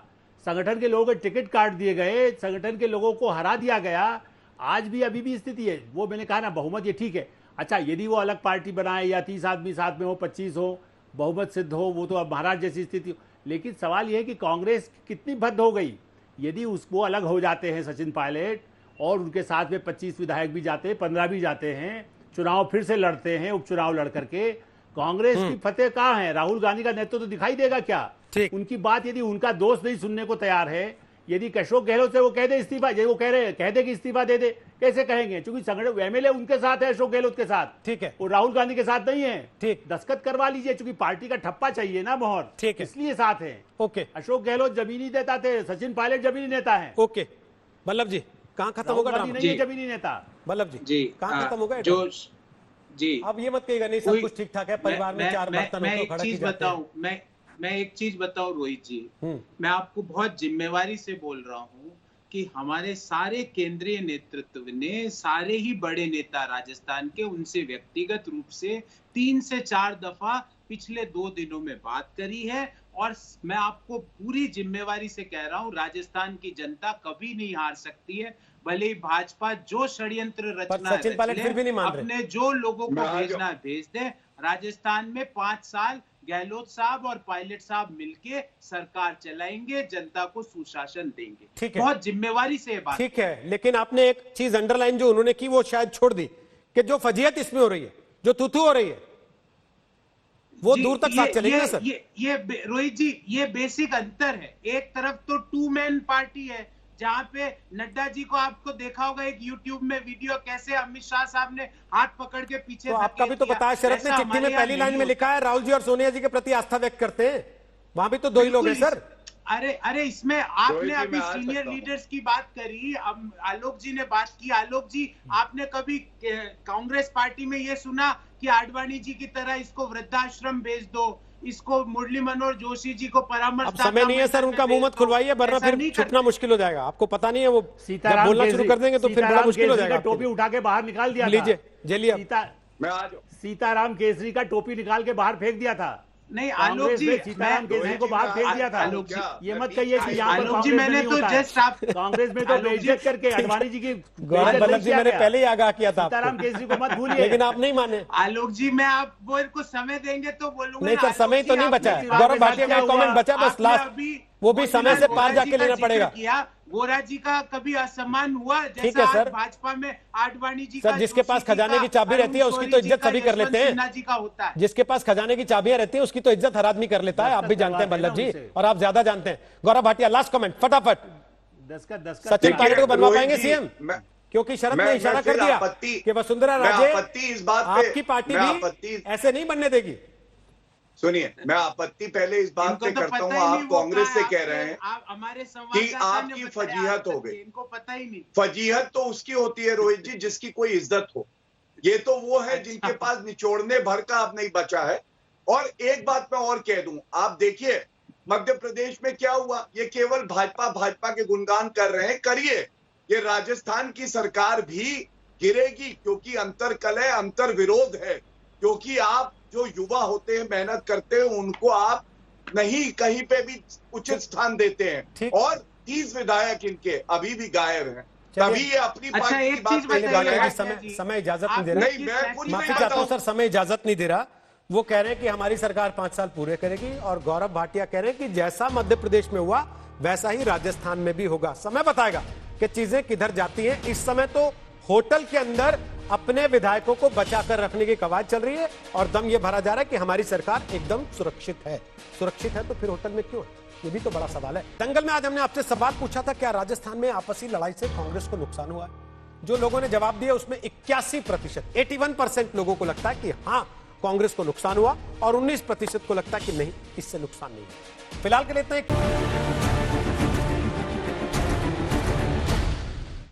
संगठन के लोगों के टिकट काट दिए गए, संगठन के लोगों को हरा दिया गया। आज भी अभी भी स्थिति है। वो मैंने कहा ना, बहुमत ये ठीक है। अच्छा, यदि वो अलग पार्टी बनाए या 30 आदमी साथ में हो, 25 हो, बहुमत सिद्ध हो, वो तो अब महाराज जैसी स्थिति हो। लेकिन सवाल ये है कि कांग्रेस कितनी भद्द हो गई। यदि वो अलग हो जाते हैं सचिन पायलट और उनके साथ में 25 विधायक भी जाते हैं, 15 भी जाते हैं, चुनाव फिर से लड़ते हैं, उपचुनाव लड़ करके, कांग्रेस की फतेह कहाँ है? राहुल गांधी का नेतृत्व तो दिखाई देगा क्या? उनकी बात यदि उनका दोस्त नहीं सुनने को तैयार है, यदि अशोक गहलोत से वो कह दे इस्तीफा, वो कह दे कि इस्तीफा दे दे, कैसे कहेंगे? क्योंकि संगठन एमएलए उनके साथ है, अशोक गहलोत के साथ, ठीक है, वो राहुल गांधी के साथ नहीं है। ठीक, दस्तखत करवा लीजिए, क्योंकि पार्टी का ठप्पा चाहिए ना, मोहर, ठीक है, इसलिए साथ है। ओके, अशोक गहलोत जमीनी नेता थे, सचिन पायलट जमीनी नेता है। ओके, वल्लभ जी कहाँ खत्म होगा? नहीं है जमीनी नेता। वल्लभ जी कहाँ खत्म होगा? जी अब ये मत कहिएगा नहीं सब कुछ ठीक ठाक है, परिवार में चार बर्तन मैं हो तो एक खड़ा की चीज जाते हैं। बताऊं, मैं एक चीज बताऊं रोहित जी, मैं आपको बहुत जिम्मेवारी से बोल रहा हूं कि हमारे सारे केंद्रीय नेतृत्व ने, सारे ही बड़े नेता राजस्थान के, उनसे व्यक्तिगत रूप से 3 से 4 दफा पिछले 2 दिनों में बात करी है। और मैं आपको पूरी जिम्मेवारी से कह रहा हूं, राजस्थान की जनता कभी नहीं हार सकती है, भले ही भाजपा जो षड्यंत्र रचना सचिन पायलट फिर भी नहीं मान रहे। अपने जो लोगों को भेजना है भेज दे। राजस्थान में 5 साल गहलोत साहब और पायलट साहब मिलके सरकार चलाएंगे, जनता को सुशासन देंगे। ठीक है, बहुत जिम्मेवारी से बात। ठीक है, लेकिन आपने एक चीज अंडरलाइन जो उन्होंने की वो शायद छोड़ दी कि जो फजीयत इसमें हो रही है, जो थू हो रही है, वो दूर तक साथ चलेगी ना सर? ये रोहित जी, ये बेसिक अंतर है। एक तरफ तो 2 मैन पार्टी है, जहां पे नड्डा जी को आपको देखा होगा एक यूट्यूब में वीडियो, कैसे अमित शाह साहब ने हाथ पकड़ के पीछे तो आपका भी तो बताया, शरद ने चिट्ठी में पहली लाइन में लिखा है राहुल जी और सोनिया जी के प्रति आस्था व्यक्त करते हैं, वहां भी तो 2 ही लोग हैं सर। अरे इसमें आपने अभी सीनियर लीडर्स की बात करी, अब आलोक जी ने बात की। आलोक जी, आपने कभी कांग्रेस पार्टी में ये सुना कि आडवाणी जी की तरह इसको वृद्धाश्रम भेज दो, इसको मुरली मनोहर जोशी जी को परामर्श? अब समय नहीं है सर, उनका मुंह मत खुलवाइए वरना फिर छुपना मुश्किल हो जाएगा। आपको पता नहीं है, वो जब बोलना शुरू कर देंगे तो फिर बड़ा मुश्किल हो जाएगा। टोपी उठा के बाहर निकाल दिया, लीजिए जेलिए। सीताराम केसरी का टोपी निकाल के बाहर फेंक दिया था। नहीं आलोक जी, सीताराम केसरी को बाहर फेंक दिया था। आलोक जी, ये मत कहिए कि यहाँ पर आलोक जी, मैंने तो जस्ट आप कांग्रेस में तो बेइज्जत करके आडवाणी जी की गौरव वल्लभ जी मैंने पहले ही आगाह किया था, सीताराम केसरी को मत भूलिए, लेकिन आप नहीं माने। आलोक जी, मैं आपको को समय देंगे तो बोलूंगा। नहीं सर, समय तो नहीं बचा है। गौरव भाटिया का कमेंट बचा बस लास्ट, वो भी समय से पार जाके लेना पड़ेगा। गोरा जी का कभी असम्मान हुआ? ठीक है सर, भाजपा में आडवाणी जी सर जिसके पास खजाने की चाबी रहती है उसकी तो इज्जत सभी कर लेते हैं। जी का होता है, जिसके पास खजाने की चाबियां रहती है उसकी तो इज्जत हर आदमी कर लेता है। आप भी जानते हैं वल्लभ जी, और आप ज्यादा जानते हैं। गौरव भाटिया लास्ट कमेंट फटाफट। 10 का सचिन पायलट को बनवा पाएंगे सीएम? क्योंकि शरद ने इशारा कर दिया कि वसुंधरा राजे आपकी पार्टी भी ऐसे नहीं बनने देगी। सुनिए, मैं आपत्ति पहले इस बात पे करता हूँ, आप कांग्रेस से कह रहे हैं कि आपकी फजीहत हो गई। इनको पता ही नहीं। फजीहत तो उसकी होती है रोहित जी जिसकी कोई इज्जत हो, ये तो वो है जिनके पास निचोड़ने भर का अब नहीं बचा है। और एक बात मैं और कह दूं, आप देखिए मध्य प्रदेश में क्या हुआ, ये केवल भाजपा के गुणगान कर रहे हैं, करिए, ये राजस्थान की सरकार भी गिरेगी क्योंकि अंतर कलह, अंतर विरोध है, क्योंकि आप जो युवा होते हैं, मेहनत करते हैं, उनको आप नहीं कहीं पे भी उचित स्थान देते हैं। और 30 विधायक इनके अभी भी गायब हैं, तभी ये अपनी पार्टी की बात नहीं। समय इजाजत नहीं दे रहा। नहीं, मैं माफी चाहता हूं सर, समय इजाजत नहीं दे रहा। वो कह रहे हैं कि हमारी सरकार 5 साल पूरे करेगी, और गौरव भाटिया कह रहे हैं कि जैसा मध्य प्रदेश में हुआ वैसा ही राजस्थान में भी होगा। समय बताएगा कि चीजें किधर जाती हैं। इस समय तो होटल के अंदर अपने विधायकों को बचाकर रखने की कवायद चल रही है और दम ये भरा जा रहा है कि हमारी सरकार एकदम सुरक्षित है। सुरक्षित है तो फिर होटल में क्यों है, ये भी तो बड़ा सवाल है। दंगल में आज हमने आपसे सवाल पूछा था, क्या राजस्थान में आपसी लड़ाई से कांग्रेस को नुकसान हुआ है? जो लोगों ने जवाब दिया उसमें 81%, 81% लोगों को लगता है कि हाँ कांग्रेस को नुकसान हुआ, और 19% को लगता है कि नहीं, इससे नुकसान नहीं हुआ। फिलहाल के लिए इतना ही।